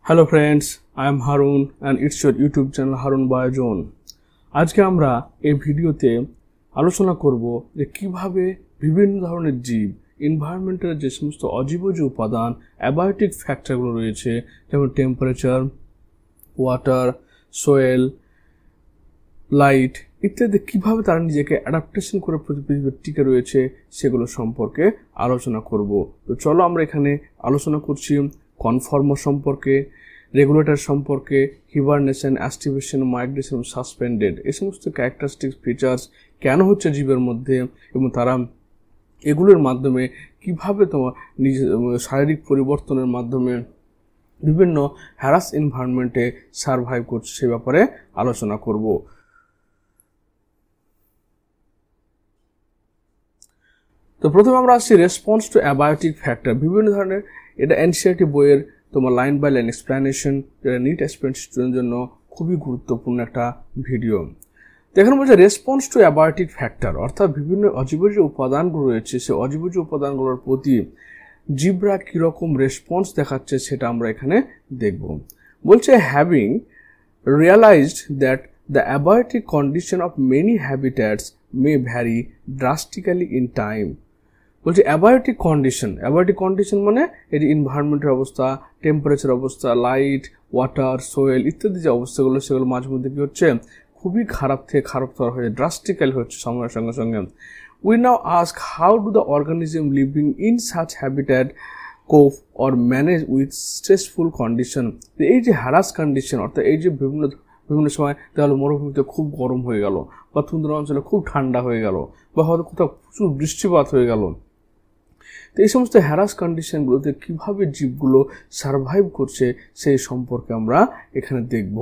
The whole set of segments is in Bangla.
Hello friends, I am Harun and it's your YouTube channel Harun বায়োজন। আজকে আমরা এই ভিডিওতে আলোচনা করব যে কিভাবে বিভিন্ন ধরনের জীব, এনভায়রনমেন্টের যে সমস্ত অজীবজ উপাদান, অ্যাবায়োটিক ফ্যাক্টরগুলো রয়েছে, যেমন টেম্পারেচার, ওয়াটার, সোয়েল, লাইট ইত্যাদি, কিভাবে তারা নিজেকে অ্যাডাপ্টেশন করে পৃথিবীর টিকে রয়েছে সেগুলো সম্পর্কে আলোচনা করব। তো চলো আমরা এখানে আলোচনা করছি কনফর্মার সম্পর্কে, রেগুলেটর সম্পর্কে, হিবারনেশন, অ্যাস্টিভেশন, মাইগ্রেশন, সাসপেন্ডেড, এই সমস্ত ক্যারেক্টারিস্টিক্স ফিচার্স কেন হচ্ছে জীবের মধ্যে এবং তারা এগুলোর মাধ্যমে কিভাবে তোমার নিজের শারীরিক পরিবর্তনের মাধ্যমে বিভিন্ন হ্যারাস এনভায়রনমেন্টে সারভাইভ করছে সে ব্যাপারে আলোচনা করব। তো প্রথমে আমরা আসছি রেসপন্স টু অ্যাবায়োটিক ফ্যাক্টর। বিভিন্ন ধরনের, এটা এনসিইআরটি বইয়ের তোমার লাইন বাই লাইন এক্সপ্লেনেশন, যেটা নিট অ্যাসপিরেন্ট স্টুডেন্টের জন্য খুবই গুরুত্বপূর্ণ একটা ভিডিও। তো এখানে বলছে রেসপন্স টু অ্যাবায়োটিক ফ্যাক্টর, অর্থাৎ বিভিন্ন অজীবজ যে উপাদানগুলো রয়েছে সেই অজীবজ উপাদানগুলোর প্রতি জীবরা কীরকম রেসপন্স দেখাচ্ছে সেটা আমরা এখানে দেখব। বলছে having realised that the abiotic condition of many habitats may vary drastically in time. বলছে অ্যাবায়োটিক কন্ডিশন মানে এই যে এনভায়রনমেন্টের অবস্থা, টেম্পারেচার অবস্থা, লাইট, ওয়াটার, সোয়েল ইত্যাদি যে অবস্থাগুলো সেগুলো মাঝে মধ্যে কী হচ্ছে, খুবই খারাপ থেকে খারাপতর হয়ে ড্রাস্টিক্যালি হচ্ছে সময়ের সঙ্গে সঙ্গে। We now ask how do the organism living in such habitat cope or manage with stressful condition. এই যে হ্যারাস কন্ডিশন, অর্থাৎ এই যে বিভিন্ন সময় তাহলে মরুভূমিতে খুব গরম হয়ে গেল, বা তুন্দ্রা অঞ্চলে খুব ঠান্ডা হয়ে গেল, বা হয়তো কোথাও প্রচুর বৃষ্টিপাত হয়ে গেল। তো এই সমস্ত হ্যারাস কন্ডিশনগুলোতে কীভাবে জীবগুলো সারভাইভ করছে সেই সম্পর্কে আমরা এখানে দেখব।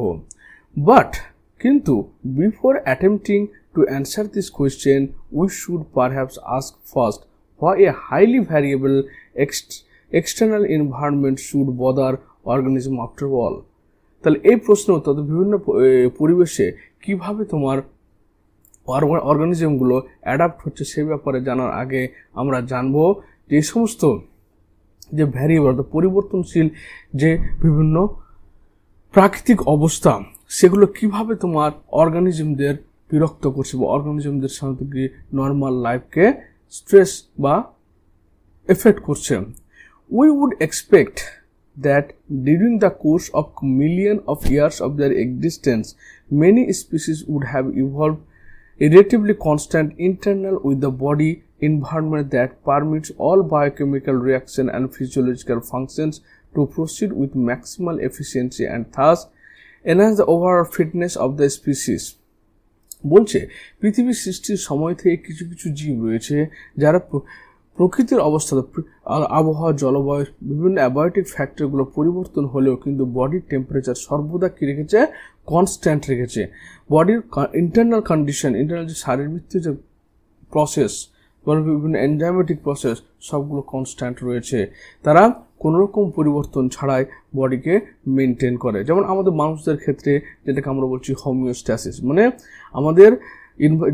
কিন্তু before attempting to answer this question we should perhaps ask first why a highly variable external environment should bother organism after all. তাহলে এই প্রশ্ন উত্তর বিভিন্ন পরিবেশে কিভাবে তোমার অর্গানিজমগুলো অ্যাডাপ্ট হচ্ছে সে ব্যাপারে জানার আগে আমরা জানবো যে সমস্ত যে ভ্যারিয়েবল, অর্থাৎ পরিবর্তনশীল যে বিভিন্ন প্রাকৃতিক অবস্থা সেগুলো কিভাবে তোমার অর্গানিজমদের বিরক্ত করছে বা অর্গানিজমদের সাথে নর্মাল লাইফকে স্ট্রেস বা এফেক্ট করছে। We would expect that during the course of millions of years of their existence, many species would have evolved a relatively constant internal with the body environment that permits all biochemical reaction and physiological functions to proceed with maximal efficiency and thus enhance the overall fitness of the species. বলছে পৃথিবীর সৃষ্টির সময় থেকে কিছু কিছু জীব রয়েছে যারা প্রকৃতির অবস্থা, আবহাওয়া, জলবায়ু, বিভিন্ন অ্যাবায়োটিক ফ্যাক্টরগুলো পরিবর্তন হলেও কিন্তু বডির টেম্পারেচার সর্বদা কী রেখেছে, কনস্ট্যান্ট রেখেছে। বডির ইন্টারনাল কন্ডিশন, ইন্টারনাল যে শারীরবৃত্তীয় যে প্রসেস, বিভিন্ন এনজাইমেটিক প্রসেস সবগুলো কনস্ট্যান্ট রয়েছে। তারা কোনোরকম পরিবর্তন ছাড়াই বডিকে মেনটেন করে। যেমন আমাদের মানুষদের ক্ষেত্রে যেটাকে আমরা বলছি হোমিওস্ট্যাসিস, মানে আমাদের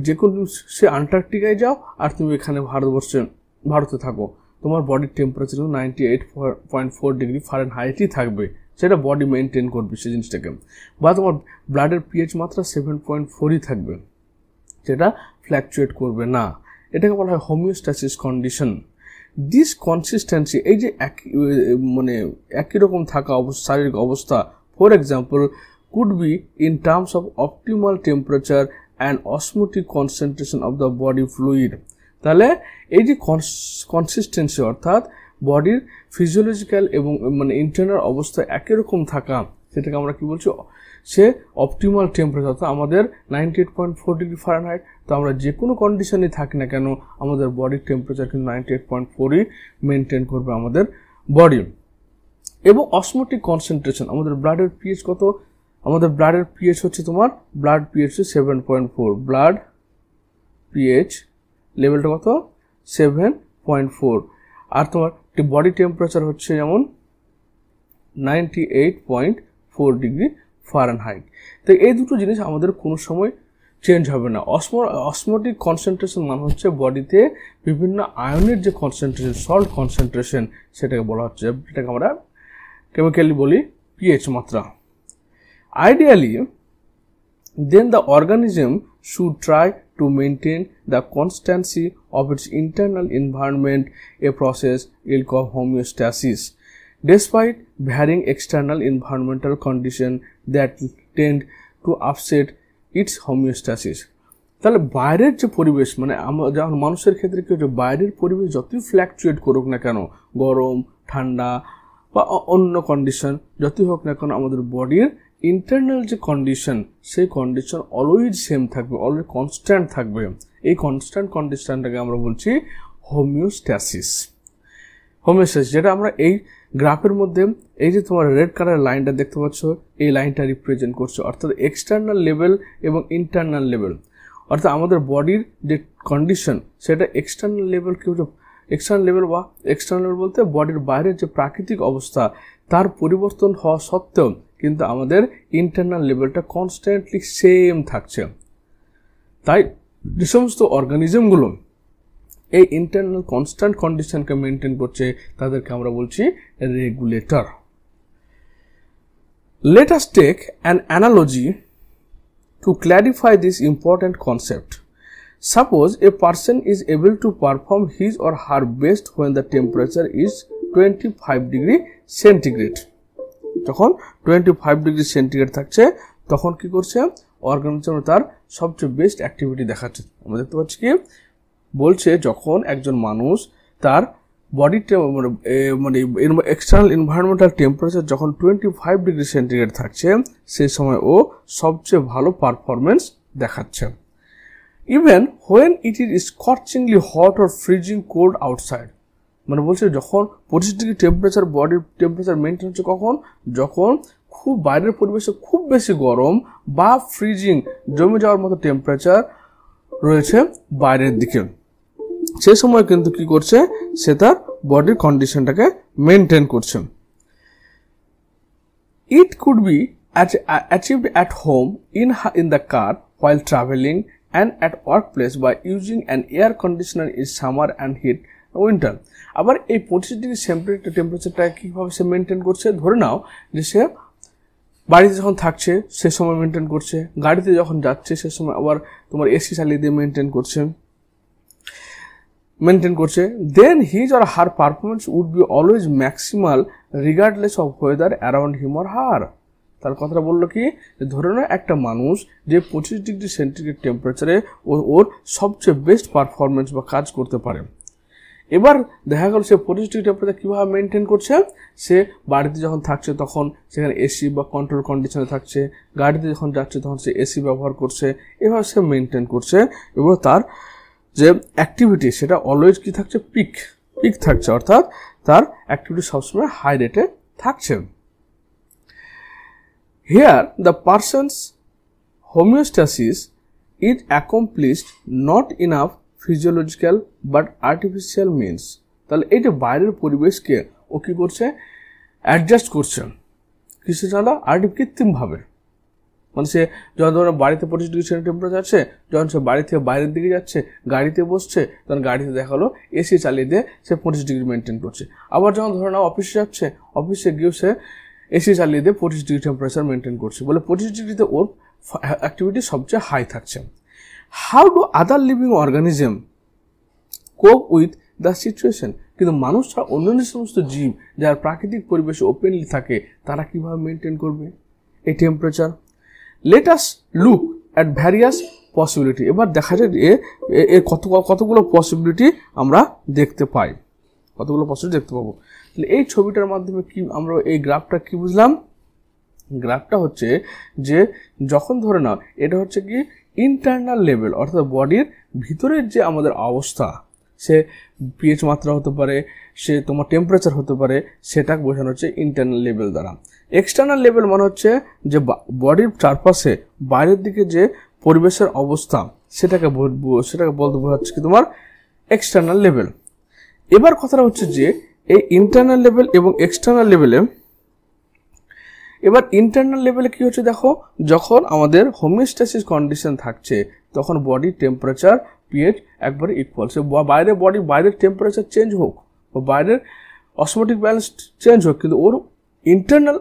যে কোনো সে আন্টার্কটিকায় যাও আর তুমি এখানে ভারতে থাকো, তোমার বডির টেম্পারেচার 98.4 ডিগ্রি ফারেনহাইটই থাকবে, সেটা বডি মেনটেন করবে সেই জিনিসটাকে। বা তোমার ব্লাডের পিএইচ মাত্রা 7.4ই থাকবে, সেটা ফ্ল্যাকচুয়েট করবে না। এটাকে বলা হয় হোমিওস্ট্যাসিস কন্ডিশন। দিস কনসিস্টেন্সি, এই যে একই রকম থাকা শারীরিক অবস্থা, for example could be in terms of optimal temperature and osmotic concentration of the body fluid. তাহলে এই যে কনসিস্টেন্সি, অর্থাৎ বডির ফিজিওলজিক্যাল এবং ইন্টারনাল অবস্থা একই রকম থাকা, সেটাকে আমরা কি বলছি, সে অপটিমাল টেম্পারেচার, অর্থাৎ আমাদের 98.4 ডিগ্রি ফারেনহাইট। তো আমরা যে কোনো কন্ডিশনে থাকি না কেন আমাদের বডির টেম্পারেচার কিন্তু 98.4ই মেনটেন করবে আমাদের বডি। এবং অসমোটিক কনসেন্ট্রেশন, আমাদের ব্লাডের পিএইচ কত, আমাদের ব্লাডের পিএইচ হচ্ছে তোমার ব্লাড পিএইচ 7.4, ব্লাড পিএইচ লেভেলটা কত, 7.4, আর তোমার বডি টেম্পারেচার হচ্ছে যেমন 98.4 ডিগ্রি ফারেনহাইট। তো এই দুটো জিনিস আমাদের কোনো সময় চেঞ্জ হবে না। অসমোটিক কনসেন্ট্রেশন মানে হচ্ছে বডিতে বিভিন্ন আয়নের যে কনসেন্ট্রেশন, সল্ট কনসেন্ট্রেশন, সেটাকে বলা হচ্ছে, যেটাকে আমরা কেমিক্যালি বলি পিএইচ মাত্রা। Ideally then the organism should try to maintain the constancy of its internal environment, a process we'll call homeostasis, despite varying external environmental conditions that tend to upset its homeostasis. তাহলে বাইরের যে পরিবেশ মানে যেমন মানুষের ক্ষেত্রে কি হচ্ছে, বাইরের পরিবেশ যতই ফ্ল্যাকচুয়েট করুক না কেন, গরম ঠান্ডা বা অন্য কন্ডিশন যতই হোক না কেন, আমাদের বডির ইন্টারনাল যে কন্ডিশন সেই কন্ডিশন অলওয়েজ সেম থাকবে, অলওয়েজ কনস্ট্যান্ট থাকবে। এই কনস্ট্যান্ট কন্ডিশনটাকে আমরা বলছি হোমিওস্ট্যাসিস। হোমিওস্ট্যাসিস যেটা আমরা এই গ্রাফের মধ্যে এই যে তোমার রেড কালার লাইনটা দেখতে পাচ্ছ, এই লাইনটা রিপ্রেজেন্ট করছে, অর্থাৎ এক্সটার্নাল লেভেল এবং ইন্টারনাল লেভেল। অর্থাৎ আমাদের বডির যে কন্ডিশন সেটা এক্সটার্নাল লেভেল কি হচ্ছে, এক্সটার্নাল লেভেল বা এক্সটার্নাল লেভেল বলতে বডির বাইরের যে প্রাকৃতিক অবস্থা তার পরিবর্তন হওয়া সত্ত্বেও কিন্তু আমাদের ইন্টারনাল লেভেলটা কনস্ট্যান্টলি সেম থাকছে। তাই যে সমস্ত অর্গানিজমগুলো এই ইন্টারনাল কনস্ট্যান্ট কন্ডিশনকে মেনটেন করছে তাদেরকে আমরা বলছি regulator. Let us take an analogy to clarify this important concept. Suppose a person is able to perform his or her best when the temperature is 25 degree centigrade. যখন 25 ডিগ্রি সেন্টিগ্রেড থাকছে তখন কি করছে, অর্গানিজম তার সবচেয়ে বেস্ট অ্যাক্টিভিটি দেখাচ্ছে। আমরা দেখতে পাচ্ছি কি বলছে, যখন একজন মানুষ তার বডি মানে এক্সটার্নাল এনভায়রনমেন্টাল টেম্পারেচার যখন 25 ডিগ্রি সেন্টিগ্রেড থাকছে সেই সময় ও সবচেয়ে ভালো পারফরমেন্স দেখাচ্ছে। Even when it is scorchingly hot or freezing cold outside, মানে বলছে যখন 25 ডিগ্রি টেম্পারেচার বডির টেম্পারেচার মেনটেন হচ্ছে কখন, যখন খুব বাইরের পরিবেশে খুব বেশি গরম বা ফ্রিজিং জমে যাওয়ার মতো টেম্পারেচার রয়েছে বাইরের দিকে, সেই সময় কিন্তু কি করছে, সে তার বডির কন্ডিশনটাকে মেনটেন করছে। It could be achieved at home, in the car, while traveling, and at workplace by using an air conditioner in summer and heat winter. আবার এই 25 ডিগ্রি টেম্পারেচারটা কীভাবে সে মেনটেন করছে, ধরে নাও যে সে বাড়িতে যখন থাকছে সে সময় মেনটেন করছে, গাড়িতে যখন যাচ্ছে সে সময় আবার তোমার এসি চালিয়ে দিয়ে মেনটেন করছে, then his or her performance would be always maximal regardless of weather around him or her. তার কথাটা বললো কি, ধরে নাও একটা মানুষ যে 25 ডিগ্রি সেন্টিগ্রেড টেম্পারেচারে ওর সবচেয়ে বেস্ট পারফরমেন্স বা কাজ করতে পারে। এবার দেখা গেল সে 25 ডিগ্রি টেম্পারেচার কীভাবে মেনটেন করছে, সে বাড়িতে যখন থাকছে তখন সেখানে এসি বা কন্ট্রোল কন্ডিশনে থাকছে, গাড়িতে যখন যাচ্ছে তখন সে এসি ব্যবহার করছে, এভাবে সে মেনটেন করছে এবং তার যে অ্যাক্টিভিটি সেটা অলওয়েজ কি থাকছে, পিক থাকছে, অর্থাৎ তার অ্যাক্টিভিটি সবসময় হাই রেটে থাকছে। Here the persons homeostasis is accomplished not enough physiological but artificial means. তাহলে এই যে বাইরের পরিবেশকে ও কী করছে, অ্যাডজাস্ট করছে কিসে জানা, কৃত্রিমভাবে। মানে সে যখন ধরো বাড়িতে 25 ডিগ্রি টেম্পারেচার আছে, যখন সে বাড়ি থেকে বাইরের দিকে যাচ্ছে গাড়িতে বসছে তখন গাড়িতে দেখালো এসি চালিয়ে দিয়ে সে 25 ডিগ্রি মেনটেন করছে। আবার যখন ধরো না অফিসে যাচ্ছে, অফিসে গিয়েও সে এসি চালিয়ে দিয়ে 25 ডিগ্রি টেম্পারেচার মেনটেন করছে, বলে 25 ডিগ্রিতে ওর অ্যাক্টিভিটি সবচেয়ে হাই থাকছে। How do other living organism কোপ উইথ দ্য সিচুয়েশন? কিন্তু মানুষ ছাড়া অন্যান্য সমস্ত জীব যারা প্রাকৃতিক পরিবেশে ওপেনলি থাকে তারা কিভাবে মেনটেন করবে এই temperature? Let us look at various possibility. এবার দেখা যায় এর কতগুলো পসিবিলিটি আমরা দেখতে পাই, কতগুলো পসিবিলিটি দেখতে পাবো। তাহলে এই ছবিটার মাধ্যমে কি আমরা এই গ্রাফটা কি বুঝলাম? গ্রাফটা হচ্ছে যে যখন ধরে নাও এটা হচ্ছে কি ইন্টারনাল লেভেল, অর্থাৎ বডির ভিতরের যে আমাদের অবস্থা, সে পিএইচ মাত্রা হতে পারে, সে তোমার টেম্পারেচার হতে পারে, সেটা বোঝানো হচ্ছে ইন্টারনাল লেভেল দ্বারা। এক্সটার্নাল লেভেল মানে হচ্ছে যে বডির চারপাশে বাইরের দিকে যে পরিবেশের অবস্থা সেটাকে বলতে বোঝাচ্ছে কি তোমার এক্সটার্নাল লেভেল। এবার কথাটা হচ্ছে যে এই ইন্টারনাল লেভেল এবং এক্সটার্নাল লেভেলে, এবার ইন্টারনাল লেভেলে কি হচ্ছে দেখো, যখন আমাদের হোমিওস্ট্যাসিস কন্ডিশন থাকছে তখন বডির টেম্পারেচার পিএইচ একবারে ইকুয়াল। সে বাইরের টেম্পারেচার চেঞ্জ হোক বা বাইরের অসমোটিক ব্যালেন্স চেঞ্জ হোক, কিন্তু ওর ইন্টারনাল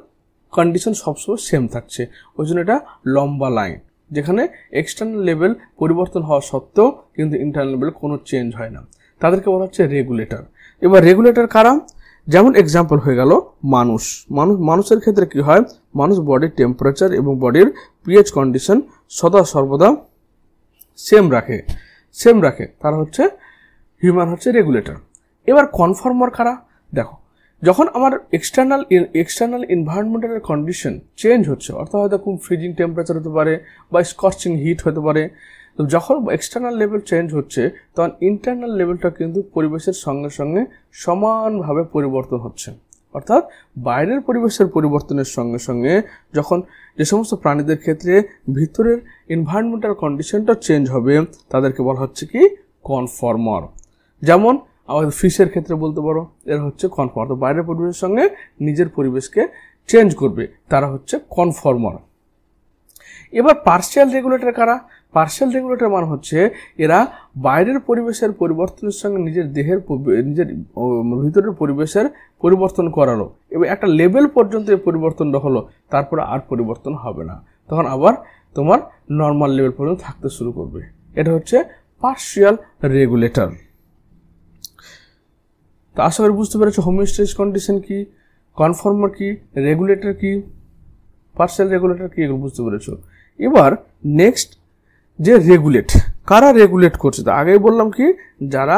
কন্ডিশন সবসময় সেম থাকছে, ওই জন্য এটা লম্বা লাইন, যেখানে এক্সটার্নাল লেভেল পরিবর্তন হওয়া সত্ত্বেও কিন্তু ইন্টারনাল লেভেল কোনো চেঞ্জ হয় না, তাদেরকে বলা হচ্ছে রেগুলেটর। এবার রেগুলেটর কারা? যেমন এক্সাম্পল হয়ে গেল মানুষের ক্ষেত্রে কি হয়, মানুষ বডির টেম্পারেচার এবং বডির পিএইচ কন্ডিশন সর্বদা সেম রাখে, তারা হচ্ছে হিউম্যান হচ্ছে রেগুলেটর। এবার কনফর্মার কারা? দেখো, যখন আমার এক্সটার্নাল এনভায়রনমেন্টাল কন্ডিশন চেঞ্জ হচ্ছে, অর্থাৎ হয়তো খুব ফ্রিজিং টেম্পারেচার হতে পারে বা স্কর্চিং হিট হতে পারে, তো যখন এক্সটার্নাল লেভেল চেঞ্জ হচ্ছে তখন ইন্টারনাল লেভেলটা কিন্তু পরিবেশের সঙ্গে সঙ্গে সমানভাবে পরিবর্তন হচ্ছে। অর্থাৎ বাইরের পরিবেশের পরিবর্তনের সঙ্গে সঙ্গে যখন যে সমস্ত প্রাণীদের ক্ষেত্রে ভিতরের এনভায়রনমেন্টাল কন্ডিশনটা চেঞ্জ হবে তাদেরকে বলা হচ্ছে কি কনফর্মার। যেমন আমাদের ফিশের ক্ষেত্রে বলতে পারো, এরা হচ্ছে কনফর্মার, তো বাইরের পরিবেশের সঙ্গে নিজের পরিবেশকে চেঞ্জ করবে, তারা হচ্ছে কনফর্মার। এবার পার্শিয়াল রেগুলেটর কারা? পার্শিয়াল রেগুলেটর মানে হচ্ছে এরা বাইরের পরিবেশের পরিবর্তনের সঙ্গে নিজের ভিতরের পরিবেশের পরিবর্তন করালো, এবং একটা লেভেল পর্যন্ত এই পরিবর্তনটা হলো, তারপরে আর পরিবর্তন হবে না, তখন আবার তোমার নর্মাল লেভেল পর্যন্ত থাকতে শুরু করবে। এটা হচ্ছে পার্শিয়াল রেগুলেটর। তো আশা করি বুঝতে পেরেছো হোমিওস্ট্যাসিস কন্ডিশন কি, কনফর্মার কি, রেগুলেটর কি, পার্শিয়াল রেগুলেটর কি, এগুলো বুঝতে পেরেছো। এবার নেক্সট যে কারা রেগুলেট করছে, তো আগেই বললাম কি যারা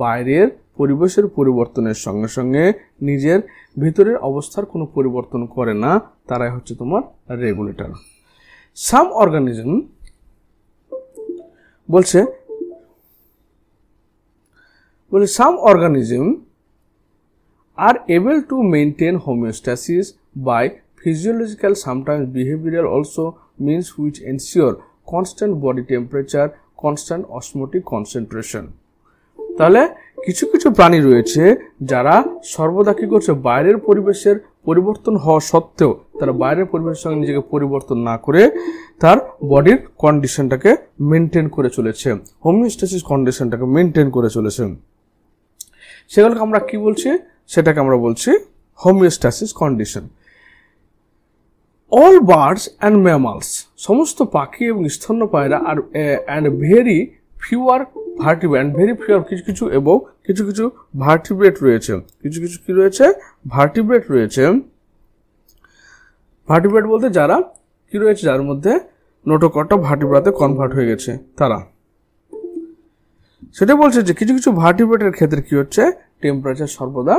বাইরের পরিবেশের পরিবর্তনের সঙ্গে সঙ্গে নিজের ভিতরের অবস্থার কোনো পরিবর্তন করে না, তারাই হচ্ছে তোমার রেগুলেটর। সাম অর্গানিজম বলছে some organism are able to maintain homeostasis by physiological, sometimes behavioral also means which ensure constant body temperature, constant osmotic concentration. তাহলে কিছু কিছু প্রাণী রয়েছে যারা সর্বদা কি করছে, বাইরের পরিবেশের পরিবর্তন হওয়া সত্ত্বেও তারা বাইরের পরিবেশের সঙ্গে নিজেকে পরিবর্তন না করে তার বডির কন্ডিশনটাকে মেনটেন করে চলেছে, হোমিওস্ট্যাসিস কন্ডিশনটাকে মেনটেন করে চলেছে। সেগুলোকে আমরা কি বলছি, সেটাকে আমরা বলছি homeostasis condition. All birds and mammals, সমস্ত পাখি এবং স্তন্যপায়ীরা আর অ্যান্ড ভেরি ফিউয়ার ভার্টিব্রেট, কিছু কিছু ভার্টিব্রেট রয়েছে, কি রয়েছে, ভার্টিব্রেট রয়েছে। ভার্টিব্রেট বলতে যারা কি রয়েছে, যার মধ্যে নোটোকর্ডটা ভার্টিব্রাতে কনভার্ট হয়ে গেছে তারা, সেটা বলছে যে কিছু কিছু ভার্টিব্রেটের ক্ষেত্রে কি হচ্ছে, টেম্পারেচার সর্বদা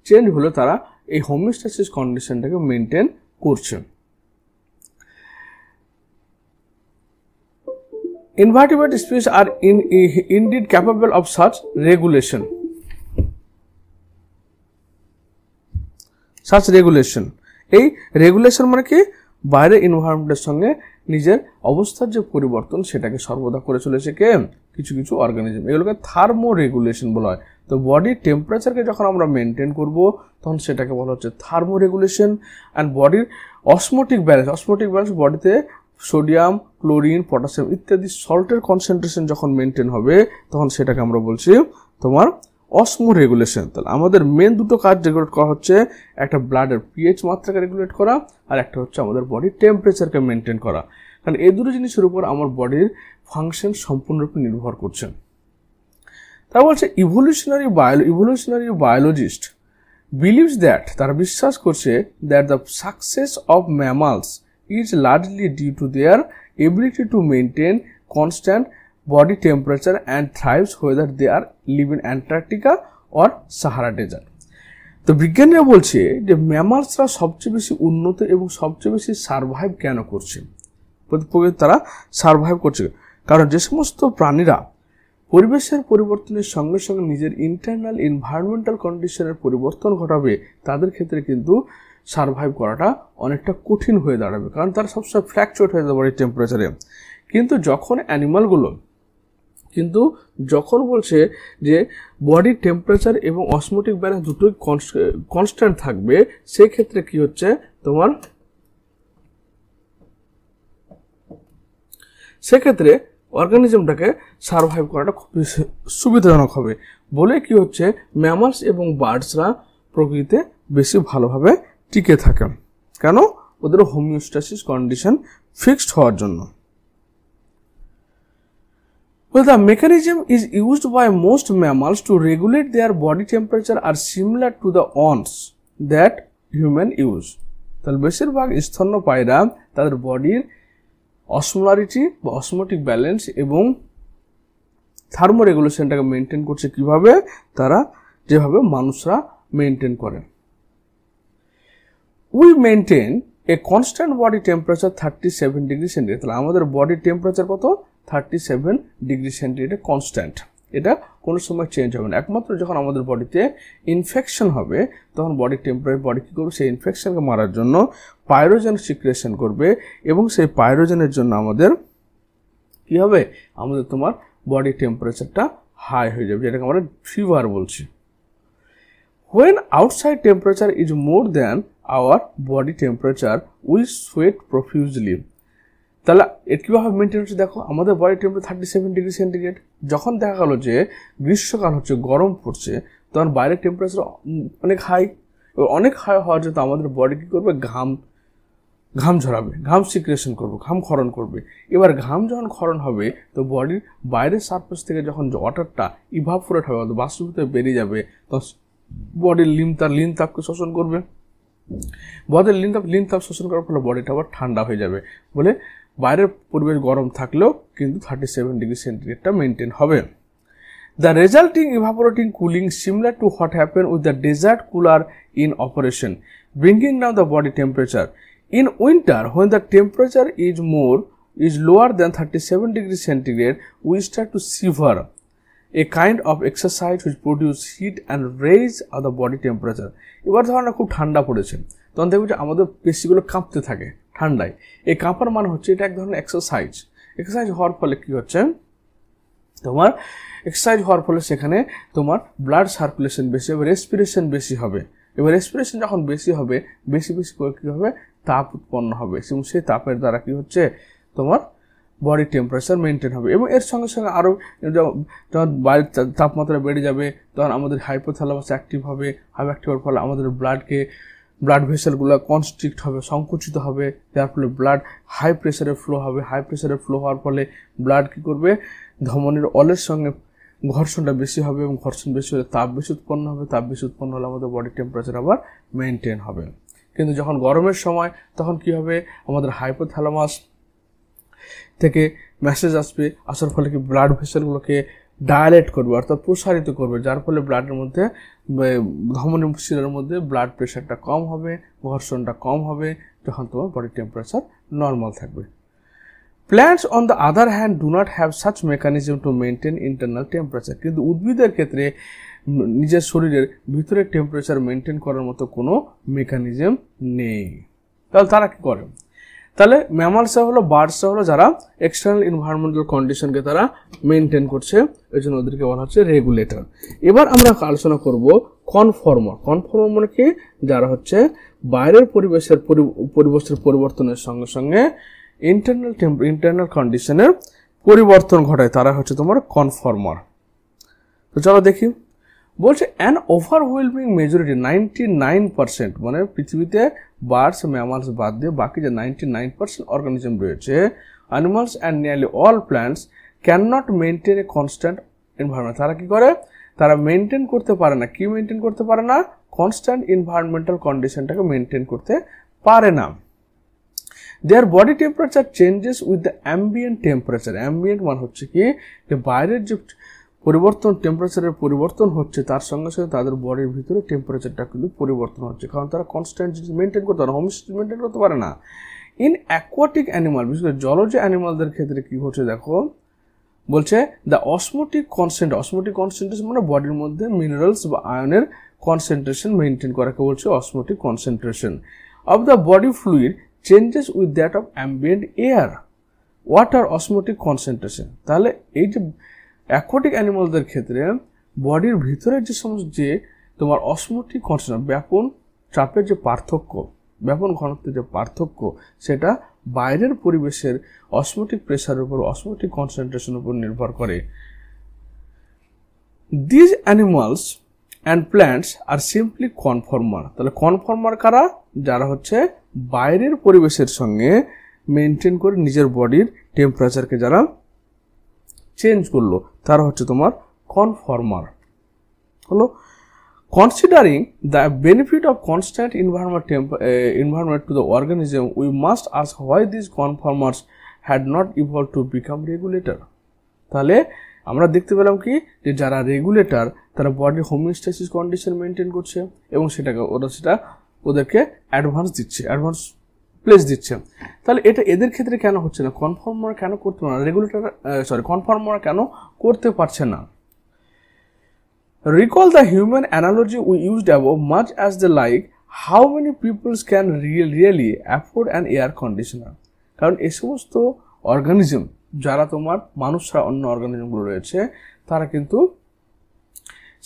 চেঞ্জ হলে তারা এই হোমিওস্ট্যাসিস কন্ডিশনটাকে মেনটেন করছে। Invertebrate species are indeed capable of such regulation. এই রেগুলেশন মানে কি, বাইরের এনভায়রনমেন্টের সঙ্গে নিজের অবস্থার যে পরিবর্তন সেটাকে সর্বদা করে চলেছে কে, কিছু কিছু অর্গানিজম, এগুলোকে থার্মো রেগুলেশন বলা হয়। তো বডির টেম্পারেচারকে যখন আমরা মেনটেন করব তখন সেটাকে বলা হচ্ছে থার্মো রেগুলেশন। অ্যান্ড বডির অসমোটিক ব্যালেন্স বডিতে সোডিয়াম, ক্লোরিন, পটাশিয়াম ইত্যাদি সল্টের কনসেন্ট্রেশন যখন মেনটেন হবে তখন সেটাকে আমরা বলছি তোমার অসমো রেগুলেশন। তাহলে আমাদের মেন দুটো কাজ রেগুলেট করা হচ্ছে, একটা ব্লাডের পিএইচ মাত্রাকে রেগুলেট করা, আর একটা হচ্ছে আমাদের বডির টেম্পারেচারকে মেনটেন করা। কারণ এই দুটো জিনিসের উপর আমার বডির ফাংশন সম্পূর্ণরূপে নির্ভর করছে। তারা বলছে ইভলিউশনারি বায়োলজিস্ট বিলিভস দ্যাট, তারা বিশ্বাস করছে that the success of mammals is largely due to their ability to maintain constant body temperature and thrives whether they are live in Antarctica or Sahara Desert. তো বিজ্ঞানীরা বলছে যে ম্যামালসরা সবচেয়ে বেশি উন্নত এবং সবচেয়ে বেশি সারভাইভ কেন করছে, তারা সারভাইভ করছে কারণ যে সমস্ত প্রাণীরা পরিবেশের পরিবর্তনের সঙ্গে সঙ্গে নিজের ইন্টারনাল এনভায়রনমেন্টাল কন্ডিশনের পরিবর্তন ঘটাবে তাদের ক্ষেত্রে কিন্তু সারভাইভ করাটা অনেকটা কঠিন হয়ে দাঁড়াবে, কারণ তারা সবসময় ফ্ল্যাকচুয়েট হয়ে যাবে বডির টেম্পারেচারে। কিন্তু যখন বলছে যে বডির টেম্পারেচার এবং অসমোটিক ব্যালেন্স দুটোই কনস্ট্যান্ট থাকবে, সেই ক্ষেত্রে কি হচ্ছে তোমার, সেক্ষেত্রে অর্গানিজমটাকে সারভাইভ করাটা খুব সুবিধাজনক হবে বলে কি হচ্ছে ম্যামালস এবং বার্ডসরা প্রকৃতিতে বেশি ভালোভাবে টিকে থাকে। কেন? ওদের হোমিওস্ট্যাসিস কন্ডিশন ফিক্সড হওয়ার জন্য। Well, the mechanism is used by most mammals to regulate their body temperature are similar to the ones that human use. তাহলে বেশিরভাগ স্তন্যপায়ীরা তাদের বডির অসমোলারিটি বা অসমোটিক ব্যালেন্স এবং থার্মোরেগুলেশনটাকে মেনটেন করছে কিভাবে? তারা যেভাবে মানুষরা মেনটেন করে। We maintain a constant body temperature 37 degree centigrade. তাহলে আমাদের বডি টেম্পারেচার কত? 37 ডিগ্রি সেন্টিগ্রেড কনস্ট্যান্ট। এটা কোনো সময় চেঞ্জ হবে না। একমাত্র যখন আমাদের বডিতে ইনফেকশন হবে তখন বডি কী করবে? সেই ইনফেকশনকে মারার জন্য পাইরোজেন সিক্রেশন করবে এবং সেই পাইরোজেনের জন্য আমাদের কী হবে? আমাদের তোমার বডি টেম্পারেচারটা হাই হয়ে যাবে, যেটাকে আমরা ফিভার বলছি। When outside temperature is more than our body temperature, we sweat profusely. তাহলে কীভাবে মেনটেন হচ্ছে দেখো, আমাদের বডি টেম্পারেচার 37 ডিগ্রি সেন্টিগ্রেড। যখন দেখা গেল যে গ্রীষ্মকাল হচ্ছে, গরম পড়ছে, তখন বাইরের টেম্পারেচার অনেক হাই। অনেক হাই হওয়ার জন্য আমাদের বডি কী করবে? ঘাম ঝরাবে, ঘাম সিক্রেশন করবে, ঘাম ক্ষরণ করবে। এবার ঘাম যখন ক্ষরণ হবে তো বডির বাইরের সারফেস থেকে যখন ওয়াটারটা ইভাপোরেট হবে, বাষ্পীভূত বেরিয়ে যাবে, তখন বডির লিন তাপকে শোষণ করবে। বডির লিন তাপ শোষণ করার ফলে বডিটা আবার ঠান্ডা হয়ে যাবে। বলে বাইরের পরিবেশ গরম থাকলেও কিন্তু 37 ডিগ্রি সেন্টিগ্রেডটা মেনটেন হবে। The resulting evaporating cooling similar to what happened with the desert cooler in operation, bringing down the body temperature. In winter, when the temperature is lower than 37 degrees centigrade, we start to shiver, a kind of exercise which produce heat and raise the body temperature. এবার ধরো না খুব ঠান্ডা পড়েছে, তখন দেখবে যে আমাদের পেশিগুলো কাঁপতে থাকে ঠান্ডায়। এই কাঁপার মানে হচ্ছে এটা এক ধরনের এক্সারসাইজ হওয়ার ফলে কি হচ্ছে? তোমার এক্সারসাইজ হওয়ার ফলে সেখানে তোমার ব্লাড সার্কুলেশন বেশি হবে, রেসপিরেশন বেশি হবে। এবার রেসপিরেশন যখন বেশি হবে, বেশি করে কী হবে? তাপ উৎপন্ন হবে এবং সেই তাপের দ্বারা কি হচ্ছে? তোমার বডি টেম্পারেচার মেনটেন হবে। এবং এর সঙ্গে সঙ্গে আরও যখন বাইরের তাপমাত্রা বেড়ে যাবে তখন আমাদের হাইপোথ্যালামাস অ্যাক্টিভ হবে। অ্যাক্টিভ হওয়ার ফলে আমাদের ব্লাড ভেসেলগুলো কনস্ট্রিক্ট হবে, সংকুচিত হবে, যার ফলে ব্লাড হাই প্রেশারে ফ্লো হবে। হাই প্রেশারে ফ্লো হওয়ার ফলে ব্লাড কী করবে? ধমনীর অলের সঙ্গে ঘর্ষণটা বেশি হবে এবং ঘর্ষণ বেশি হলে তাপ বেশি উৎপন্ন হবে। তাপ বেশি উৎপন্ন হলে আমাদের বডি টেম্পারেচার আবার মেনটেন হবে। কিন্তু যখন গরমের সময় তখন কি হবে? আমাদের হাইপোথ্যালামাস থেকে মেসেজ আসবে, আসার ফলে কি ব্লাড ভেসেলগুলোকে ডায়ালেট করবে, অর্থাৎ প্রসারিত করবে, যার ফলে ব্লাডের মধ্যে ধমনী শিরার মধ্যে ব্লাড প্রেশারটা কম হবে, ঘর্ষণটা কম হবে, যখন তোমার বডি টেম্পারেচার নর্মাল থাকবে। Plants on the other hand do not have such mechanism to maintain internal temperature. কিন্তু উদ্ভিদের ক্ষেত্রে নিজের শরীরের ভিতরের টেম্পারেচার মেনটেন করার মতো কোনো মেকানিজম নেই। তাহলে তারা কি করে? তাহলে ম্যামালসরা হলো, বার্ডসরা হলো যারা এক্সটার্নাল এনভায়রনমেন্টাল কন্ডিশনকে তারা মেনটেন করছে, এই জন্য ওদেরকে বলা হচ্ছে রেগুলেটর। এবার আমরা আলোচনা করব কনফর্মার। কনফর্মার মানে কি? যারা হচ্ছে বাইরের পরিবেশের পরিবর্তনের সঙ্গে সঙ্গে ইন্টারনাল কন্ডিশনের পরিবর্তন ঘটায়, তারা হচ্ছে তোমার কনফর্মার। তো চলো দেখি। বলছে অ্যান ওভারওয়েলমিং মেজরিটি 99%, মানে পৃথিবীতে বার্ডস ম্যামালস বাদ দিয়ে বাকি যে 99% অর্গানিজম রয়েছে, animals and nearly all plants can not maintain a constant environment. তারা কি করে? তারা মেনটেন করতে পারে না। কি মেনটেন করতে পারে না? কনস্ট্যান্ট এনভায়রনমেন্টাল কন্ডিশনটাকে মেনটেন করতে পারে না। দেয়ার body temperature changes with the ambient temperature. Ambient মানে হচ্ছে কি? যে বাইরের যে টেম্পারেচারের পরিবর্তন হচ্ছে তার সঙ্গে সঙ্গে তাদের বডির ভিতরে টেম্পারেচারটা কিন্তু পরিবর্তন হচ্ছে, কারণ তারা কনস্ট্যান্ট জিনিস মেনটেন করতে পারে না, হোমোস্ট্যাসিস মেনটেন করতে পারে না। ইন অ্যাকোয়াটিক অ্যানিমাল, বিশেষ করে জলজ অ্যানিমালদের ক্ষেত্রে কি হচ্ছে দেখো, বলছে দ্য অসমোটিক কনসেন্ট্রেশন মানে বডির মধ্যে মিনারেলস বা আয়নের কনসেন্ট্রেশন মেনটেন করাকে বলছে osmotic concentration of the body fluid changes with that of ambient air water osmotic concentration. তাহলে এই যে অ্যাকোয়াটিক অ্যানিমালদের ক্ষেত্রে বডির ভিতরের যে সমস্ত যে তোমার অসমোটিক কনসেন্ট্রেশন, ব্যাপন চাপের যে পার্থক্য, ব্যাপন ঘনত্বের যে পার্থক্য, সেটা বাইরের পরিবেশের অসমোটিক প্রেসারের উপর, অসমোটিক কনসেন্ট্রেশনের উপর নির্ভর করে। These animals and plants are simply conformer. তাহলে কনফর্মার কারা? যারা হচ্ছে বাইরের পরিবেশের সঙ্গে মেনটেন করে নিজের বডির টেম্পারেচারকে যারা চেঞ্জ করলো তারা হচ্ছে তোমার কনফর্মার হলো। Considering the benefit of constant environment to the organism, we must ask why these conformers had not evolved to become regulator. তাহলে আমরা দেখতে পেলাম কি যে যারা রেগুলেটর তারা বডির হোমিওস্ট্যাসিস কন্ডিশন মেনটেন করছে এবং সেটাকে ওদেরকে অ্যাডভান্স প্লেস দিচ্ছে। তাহলে এটা এদের ক্ষেত্রে কেন হচ্ছে না? কনফর্মার কেন করতে পারে না? কনফর্মার কেন করতে পারছে না? Recall the human analogy we used above, much as the like, how many people can really afford an air conditioner? কারণ এই সমস্ত অর্গানিজম যারা তোমার মানুষ ছাড়া অন্য অর্গানিজমগুলো রয়েছে তারা কিন্তু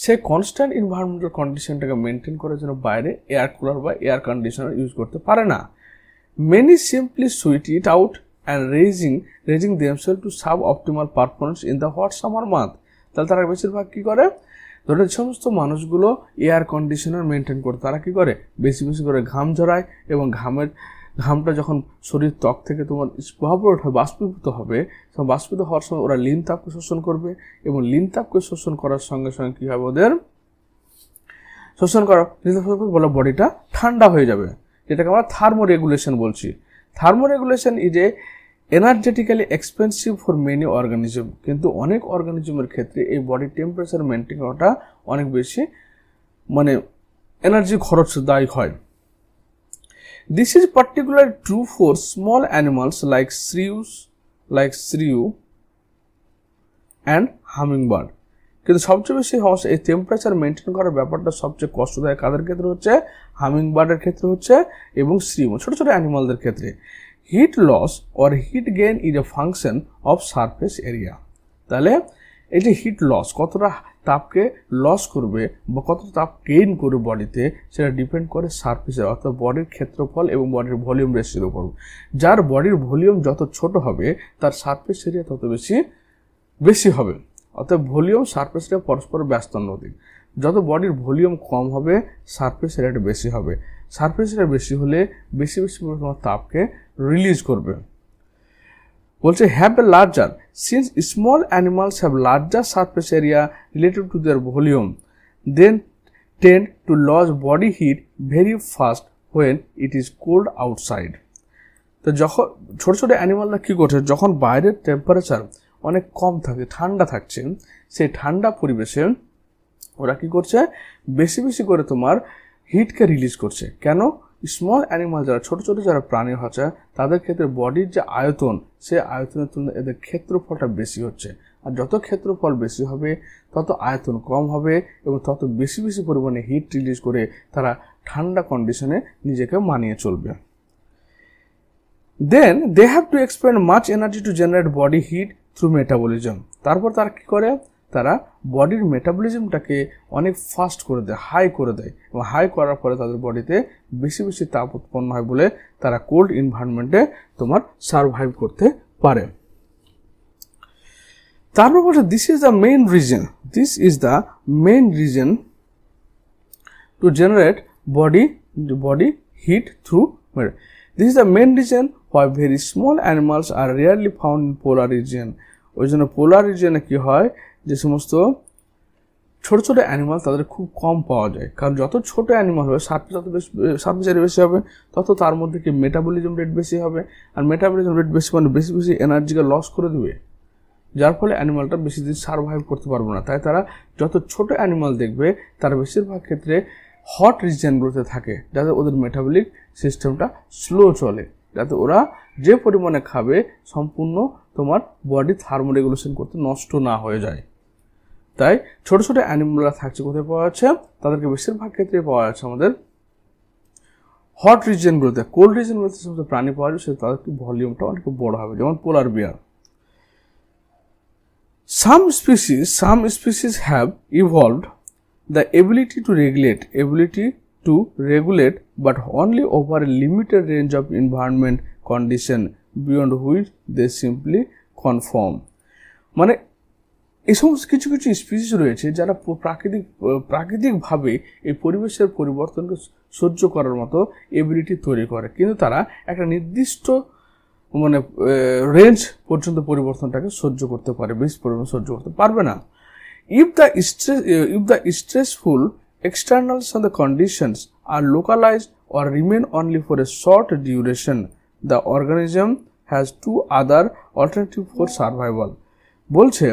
সে কনস্ট্যান্ট এনভায়রনমেন্টাল কন্ডিশনটাকে মেনটেন করার জন্য বাইরে এয়ার কুলার বা এয়ার কন্ডিশনার ইউজ করতে পারে না। Many simply sweat it out and raising themselves to sub-optimal performance in the hot summer month. তাহলে তারা বেশিরভাগ কী করে? ধরো যে সমস্ত মানুষগুলো এয়ার কন্ডিশনার মেনটেন করে তারা কী করে? বেশি করে ঘাম ঝরায় এবং ঘামটা যখন শরীর ত্বক থেকে তোমার বাষ্পীভূত হবে, তখন বাষ্পীভূত হওয়ার সময় ওরা লিন তাপকে শোষণ করবে এবং লিন তাপকে শোষণ করার সঙ্গে সঙ্গে কী হবে? ওদের বলে বডিটা ঠান্ডা হয়ে যাবে, যেটাকে আমরা থার্মো রেগুলেশন বলছি। Thermo regulation is a energetically expensive for many organism, কিন্তু অনেক অর্গানিজমের ক্ষেত্রে এই বডি টেম্পারেচার মেনটেন করাটা অনেক বেশি এনার্জি খরচদায়ক হয়। This is particularly true for small animals like shrew and hummingbird. কিন্তু সবচেয়ে বেশি এই টেম্পারেচার মেনটেন করার ব্যাপারটা সবচেয়ে কষ্টদায়ক কাদের ক্ষেত্রে হচ্ছে? হামিংবার্ডের ক্ষেত্রে হচ্ছে এবং শ্রিউ ছোট অ্যানিমালদের ক্ষেত্রে। Heat loss or heat gain is a function of surface area. তাহলে এই যে হিট লস, কতটা তাপকে লস করবে বা কতটা তাপ গেইন করবে বডিতে, সেটা ডিপেন্ড করে সারফেসের অর্থাৎ বডির ক্ষেত্রফল এবং বডির ভলিউম রেশিওর উপর। যার বডির ভলিউম যত ছোট হবে তার সারফেস এরিয়া তত বেশি হবে। অর্থাৎ ভলিউম সারফেস এরিয়া পরস্পর ব্যস্তানুপাতিক। যত বডির ভলিউম কম হবে সারফেস এরিয়াটা বেশি হবে। সারফেস এরিয়া বেশি হলে বেশি তোমার তাপকে রিলিজ করবে। বলছে have a larger, since small animals have larger surface area related to their volume, then tend to loss body heat very fast when it is cold outside. তো যখন ছোট অ্যানিমালরা কী করছে, যখন বাইরের টেম্পারেচার অনেক কম থাকে, ঠান্ডা থাকছে, সেই ঠান্ডা পরিবেশে ওরা কী করছে? বেশি করে তোমার হিটকে রিলিজ করছে। কেন? স্মল অ্যানিমাল যারা ছোট যারা প্রাণী হচ্ছে তাদের ক্ষেত্রে বডির যে আয়তন, সে আয়তনের তুলনায় এদের ক্ষেত্রফলটা বেশি হচ্ছে। আর যত ক্ষেত্রফল বেশি হবে তত আয়তন কম হবে এবং তত বেশি পরিমাণে হিট রিলিজ করে তারা ঠান্ডা কন্ডিশনে নিজেকে মানিয়ে চলবে। Then they have to expend much energy to generate body heat through metabolism. তারপর তারা কী করে? তারা বডির মেটাবলিজমটাকে অনেক ফাস্ট করে দেয়, হাই করে দেয়, এবং হাই করার পরে তাদের বডিতে বেশি তাপ উৎপন্ন হয় বলে তারা কোল্ড এনভায়রনমেন্টে তোমার সারভাইভ করতে পারে। তারপর বলছে this is the main reason to generate body heat through this is the main reason why very small animals are rarely found in polar region। ওই জন্য পোলার রিজিয়নে কী হয়, যে সমস্ত ছোট অ্যানিমাল তাদের খুব কম পাওয়া যায়। কারণ যত ছোট অ্যানিমাল হবে সারফেস এরিয়া বেশি হবে, তত তার মধ্যে কি মেটাবলিজম রেট বেশি হবে, আর মেটাবলিজম রেট বেশি মানে বেশি এনার্জিকে লস করে দেবে, যার ফলে অ্যানিমালটা বেশি দিন সারভাইভ করতে পারবে না। তাই তারা যত ছোট অ্যানিমাল দেখবে তারা বেশিরভাগ ক্ষেত্রে হট রিজিয়নগুলোতে থাকে, যাতে ওদের মেটাবলিক সিস্টেমটা স্লো চলে, যাতে ওরা যে পরিমাণে খাবে সম্পূর্ণ তোমার বডি থার্মো রেগুলেশন করতে নষ্ট না হয়ে যায়। তাই ছোট অ্যানিমালরা থাকছে কোথায় পাওয়া যাচ্ছে? তাদেরকে বেশিরভাগ ক্ষেত্রে পাওয়া যাচ্ছে আমাদের হট রিজিয়নগুলোতে। কোল্ড রিজিয়নগুলোতে সমস্ত প্রাণী পাওয়া যায়, তাদের ভলিউমটা অনেক বড় হবে, যেমন পোলার বিয়ার। Some species have evolved the ability to regulate but only over a limited range of environment condition beyond which they simply conform। মানে এই সমস্ত কিছু কিছু স্পিসিস রয়েছে যারা প্রাকৃতিকভাবে এই পরিবেশের পরিবর্তনকে সহ্য করার মতো এবিলিটি তৈরি করে, কিন্তু তারা একটা নির্দিষ্ট মানে রেঞ্জ পর্যন্ত পরিবর্তনটাকে সহ্য করতে পারে, বেশি পরিমাণ সহ্য করতে পারবে না। If the stressful externals and the conditions are localized or remain only for a short duration, the organism has two other alternatives for survival. বলছে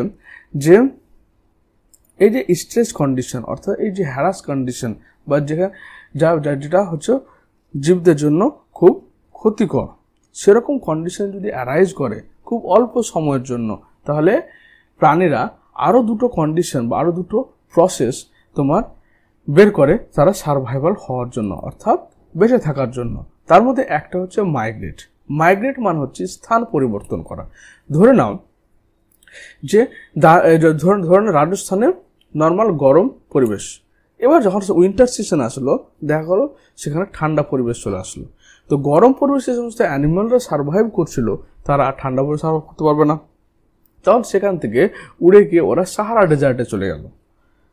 যে এই যে স্ট্রেস কন্ডিশন অর্থাৎ এই যে হ্যারাস কন্ডিশন বা যেটা হচ্ছে জীবদের জন্য খুব ক্ষতিকর, সেরকম কন্ডিশন যদি অ্যারাইজ করে খুব অল্প সময়ের জন্য, তাহলে প্রাণীরা আরও দুটো কন্ডিশন বা আরও দুটো প্রসেস তোমার বের করে তারা সারভাইভাল হওয়ার জন্য অর্থাৎ বেঁচে থাকার জন্য। তার মধ্যে একটা হচ্ছে মাইগ্রেট মানে হচ্ছে স্থান পরিবর্তন করা। ধরে নাও যে ধরেন রাজস্থানে নর্মাল গরম পরিবেশ, এবার যখন উইন্টার সিজন আসলো দেখা গেলো সেখানে ঠান্ডা পরিবেশ চলে আসলো। তো গরম পরিবেশে সমস্ত অ্যানিমালরা সারভাইভ করছিল, তারা আর ঠান্ডা পরিবেশ সারভাইভ করতে পারবে না, তখন সেখান থেকে উড়ে গিয়ে ওরা সাহারা ডেজার্টে চলে গেল।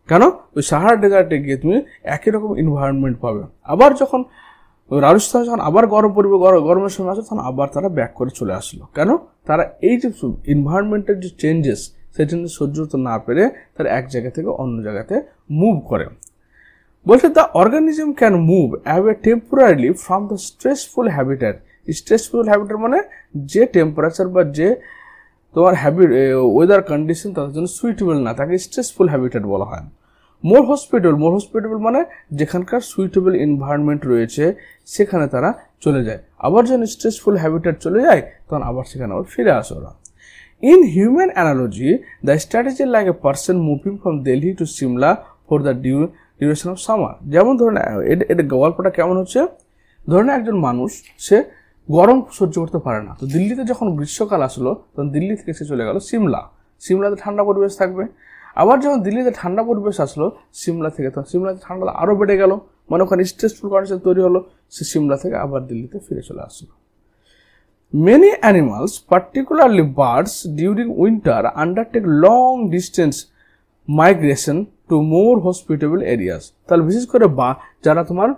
কেন? ওই সাহারা ডেজার্টে গিয়ে তুমি একই রকম এনভায়রনমেন্ট পাবে। আবার যখন রাজস্থানে যখন আবার গরমের সময় আসে তখন আবার তারা ব্যাক করে চলে আসলো। কেন? তারা এই যে এনভায়রনমেন্টের যে চেঞ্জেস সেই চেঞ্জেস সহ্য করতে না পেরে তারা এক জায়গা থেকে অন্য জায়গাতে মুভ করে। বলছে the organism can move away temporarily from the stressful habitat. Stressful habitat মানে যে টেম্পারেচার বা যে তোমার ওয়েদার কন্ডিশন তাদের জন্য সুইটেবল না, তাকে স্ট্রেসফুল হ্যাবিটেট বলা হয়। মোর হসপিটেবল মানে যেখানকার সুইটেবল এনভায়রনমেন্ট রয়েছে সেখানে তারা চলে যায়। আবার যখন স্ট্রেসফুল হ্যাবিটেট চলে যায় তখন আবার সেখানে আবার ফিরে আসে ওরা। In human analogy the strategy like a person moving from Delhi to Shimla for the duration of summer. যেমন ধরুন এটা গল্পটা কেমন হচ্ছে, ধরুন একজন মানুষ সে গরম সহ্য করতে পারে না, তো দিল্লিতে যখন গ্রীষ্মকাল আসলো তখন দিল্লি থেকে সে চলে গেল সিমলাতে ঠান্ডা পরিবেশ থাকবে। আবার যখন দিল্লিতে ঠান্ডা পরিবেশ আসলো সিমলাতে ঠান্ডা আরও বেড়ে গেল, মানে ওখানে স্ট্রেসফুল কন্ডিশন তৈরি হলো, সে সিমলা থেকে আবার দিল্লিতে ফিরে চলে আসলো। Many animals, particularly birds, during winter undertake long distance migration to more hospitable areas. তাহলে বিশেষ করে যারা তোমার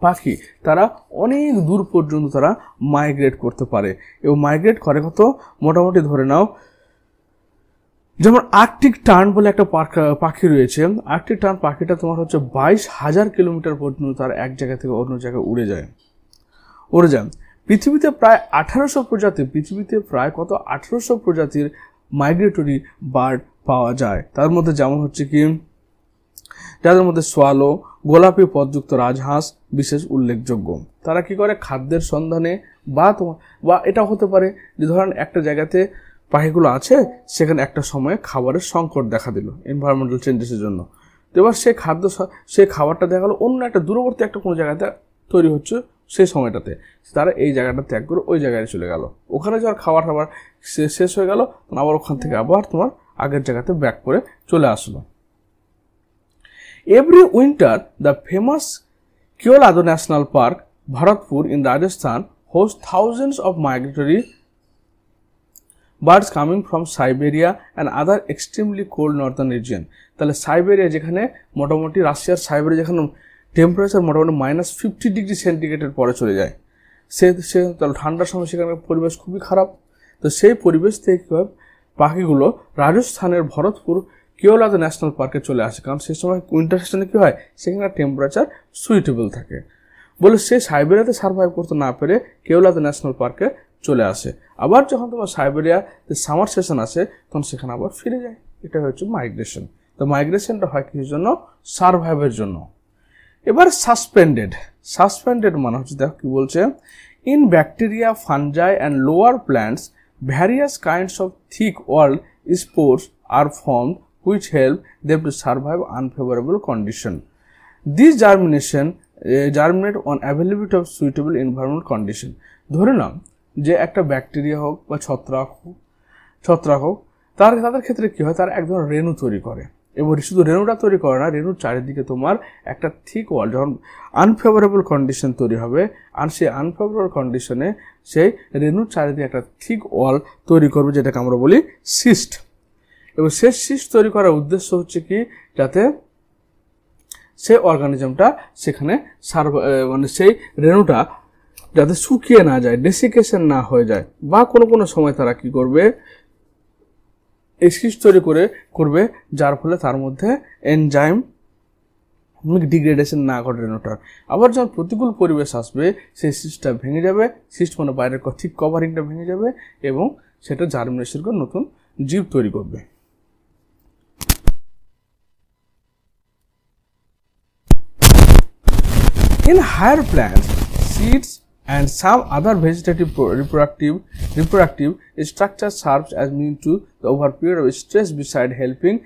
পাখি তারা অনেক দূর পর্যন্ত তারা মাইগ্রেট করতে পারে, এবং মাইগ্রেট করে কত মোটামুটি ধরে নাও যেমন আর্কটিক টার্ন বলে একটা পাখি রয়েছে। আর্কটিক টার্ন পাখিটা তোমার হচ্ছে 22,000 কিলোমিটার পর্যন্ত তার এক জায়গা থেকে অন্য জায়গায় উড়ে যায়। পৃথিবীতে প্রায় 1800 প্রজাতির মাইগ্রেটরি বার্ড পাওয়া যায়। তার মধ্যে যেমন হচ্ছে কি যাদের মধ্যে সোয়ালো, গোলাপি পদযুক্ত রাজহাঁস বিশেষ উল্লেখযোগ্য। তারা কি করে খাদ্যের সন্ধানে বা এটা হতে পারে যে ধরেন একটা জায়গাতে পাখিগুলো আছে, সেখানে একটা সময়ে খাবারের সংকট দেখা দিল এনভায়রনমেন্টাল চেঞ্জেসের জন্য, তো এবার সেই খাবারটা দেখা গেলো অন্য একটা দূরবর্তী একটা কোনো জায়গাতে তৈরি হচ্ছে, সেই সময়টাতে তারা এই জায়গাটা ত্যাগ করে ওই জায়গায় চলে গেল। ওখানে যাওয়ার খাবার শেষ হয়ে গেল, আবার ওখান থেকে আবার তোমার আগের জায়গাতে ব্যাক করে চলে আসলো। Every winter, the famous Keolado National Park, Bharatpur in Rajasthan, hosts thousands of migratory birds coming from Siberia and other extremely cold northern region. তাহলে সাইবেরিয়া যেখানে মোটামুটি রাশিয়ার সাইবেরিয়া যেখানে টেম্পারেচার মোটামুটি -50 ডিগ্রি সেন্টিগ্রেডের পরে চলে যায়, সে তাহলে ঠান্ডার সময় সেখানকার পরিবেশ খুবই খারাপ। তো সেই পরিবেশ থেকে কীভাবে পাখিগুলো রাজস্থানের ভরতপুর কেওলাদো ন্যাশনাল পার্কে চলে আসে, কারণ সেই সময় উইন্টার সিজনে কী হয় সেখানকার টেম্পারেচার সুইটেবল থাকে বলে সে সাইবেরিয়াতে সার্ভাইভ করতে না পেরে কেওলাদো ন্যাশনাল পার্কে চলে আসে। আবার যখন তোমার সাইবেরিয়াতে সামার সেশন আসে তখন সেখানে আবার ফিরে যায়। এটা হচ্ছে মাইগ্রেশন। তো মাইগ্রেশনটা হয় কিছুর জন্য, সার্ভাইভের জন্য। এবার সাসপেন্ডেড মানে হচ্ছে দেখো কি বলছে, in bacteria, fungi and lower plants various kinds of thick world spores are formed which help them to survive unfavorable condition. These germinate on availability of suitable environmental condition. ধরে নাও যে একটা ব্যাকটেরিয়া হোক বা ছত্রাক হোক তাদের ক্ষেত্রে কি হয়, তারা এক ধরনের রেণু তৈরি করে, এবং শুধু রেণুটা তৈরি করে না, রেণুর চারিদিকে তোমার একটা থিক ওয়াল, যখন আনফেভারেবল কন্ডিশন তৈরি হবে আর সেই আনফেভারেবল কন্ডিশনে সেই রেণুর চারিদিকে একটা থিক ওয়াল তৈরি করবে, যেটাকে আমরা বলি সিস্ট। এবং সেই সিস্ট তৈরি করার উদ্দেশ্য হচ্ছে কি, যাতে সে অর্গানিজমটা সেখানে মানে সেই রেণুটা যাতে শুকিয়ে না যায়, ডেসিকেশন না হয়ে যায়, বা কোনো সময় তারা কি করবে, এই সিস্ট তৈরি করবে যার ফলে তার মধ্যে এনজাইম ডিগ্রেডেশন না ঘটে রেণুটার। আবার যখন প্রতিকূল পরিবেশ আসবে সেই সিস্টটা ভেঙে যাবে, সিস্ট মানে বাইরের ঠিক কভারিংটা ভেঙে যাবে এবং সেটা জার্মিনেশন করে নতুন জীব তৈরি করবে। In higher plants, seeds and some other vegetative reproductive structure serves as means to the over period of stress beside helping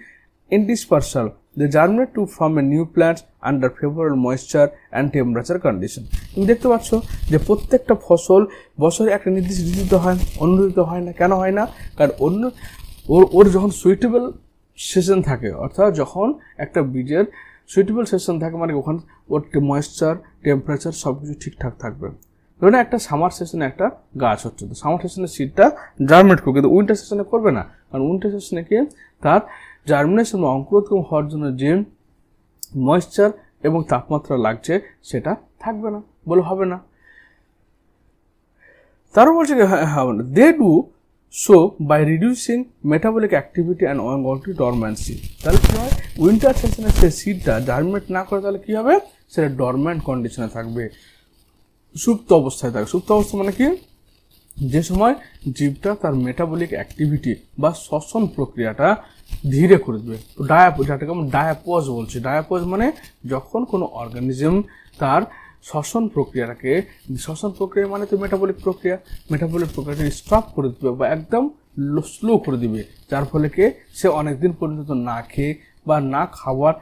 in dispersal. They germinate to form a new plant under favorable moisture and temperature condition. তুমি দেখতে পাচ্ছ যে প্রত্যেকটা ফসল বছরে একটা নির্দিষ্ট ঋতুতে হয়, অন্য ঋতুতে হয় না। কেন হয় না? কারণ ওর যখন সুইটেবল সিজন থাকে, অর্থাৎ যখন একটা বীজের সুইটেবল সিজন থাকে, মানে ওখানে ওর ময়েশ্চার, টেম্পারেচার সব কিছু ঠিকঠাক থাকবে। ধরুন একটা সামার সেশনে একটা গাছ হচ্ছে, তো সামার সেশনে সিডটা জার্মিনেট করবে, কিন্তু উইন্টার সেশনে করবে না। কারণ উইন্টার সেশনে কি তার জার্মিনেশন বা অঙ্কুরোদ্গম হওয়ার জন্য যে ময়েশ্চার এবং তাপমাত্রা লাগছে সেটা থাকবে না, বলে হবে না। তারও বলছে they do so by reducing metabolic activity and অঙ্গটি ডরম্যান্সি। তাহলে কী হয়, উইন্টার সেশনে সেই সিডটা জার্মিনেট না করে তাহলে কী হবে, সেটা ডরম্যান্ট কন্ডিশনে থাকবে, সুপ্ত অবস্থায় থাকবে। সুপ্ত অবস্থা মানে কি, যে সময় জীবটা তার মেটাবলিক অ্যাক্টিভিটি বা শ্বসন প্রক্রিয়াটা ধীরে করে দেবে। তো যেটাকে আমরা ডায়াপজ বলছি। ডায়াপজ মানে যখন কোনো অর্গানিজম তার শ্বসন প্রক্রিয়া মানে তো মেটাবলিক প্রক্রিয়াটা স্টপ করে দিবে বা একদম স্লো করে দিবে, যার ফলে কি সে অনেকদিন পর্যন্ত না খেয়ে বা না খাবার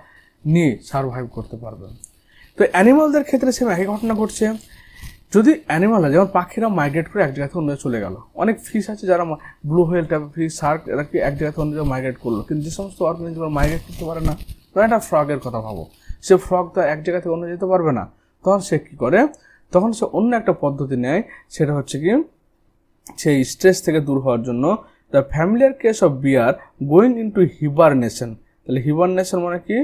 নিয়ে সার্ভাইভ করতে পারবে। তো অ্যানিমালদের ক্ষেত্রে সে একই ঘটনা ঘটছে। যদি অ্যানিমাল যেমন পাখিরা মাইগ্রেট করে এক জায়গা থেকে অন্য চলে গেল, অনেক ফিশ আছে যারা ব্লু হোয়েল টাইপের ফিশ, শার্ক, এরা কি এক জায়গা থেকে অন্য জায়গায় মাইগ্রেট করলো, কিন্তু যে সমস্ত অর্গানিজম মাইগ্রেট করতে পারে না, ধরো একটা ফ্রগের কথা ভাবো, সে ফ্রগ তো এক জায়গা থেকে অন্য যেতে পারবে না, তখন সে কী করে, তখন সে অন্য একটা পদ্ধতি নেয়, সেটা হচ্ছে কি সেই স্ট্রেস থেকে দূর হওয়ার জন্য the familiar case of bear going into hibernation. তাহলে হিবারনেশন মানে কি,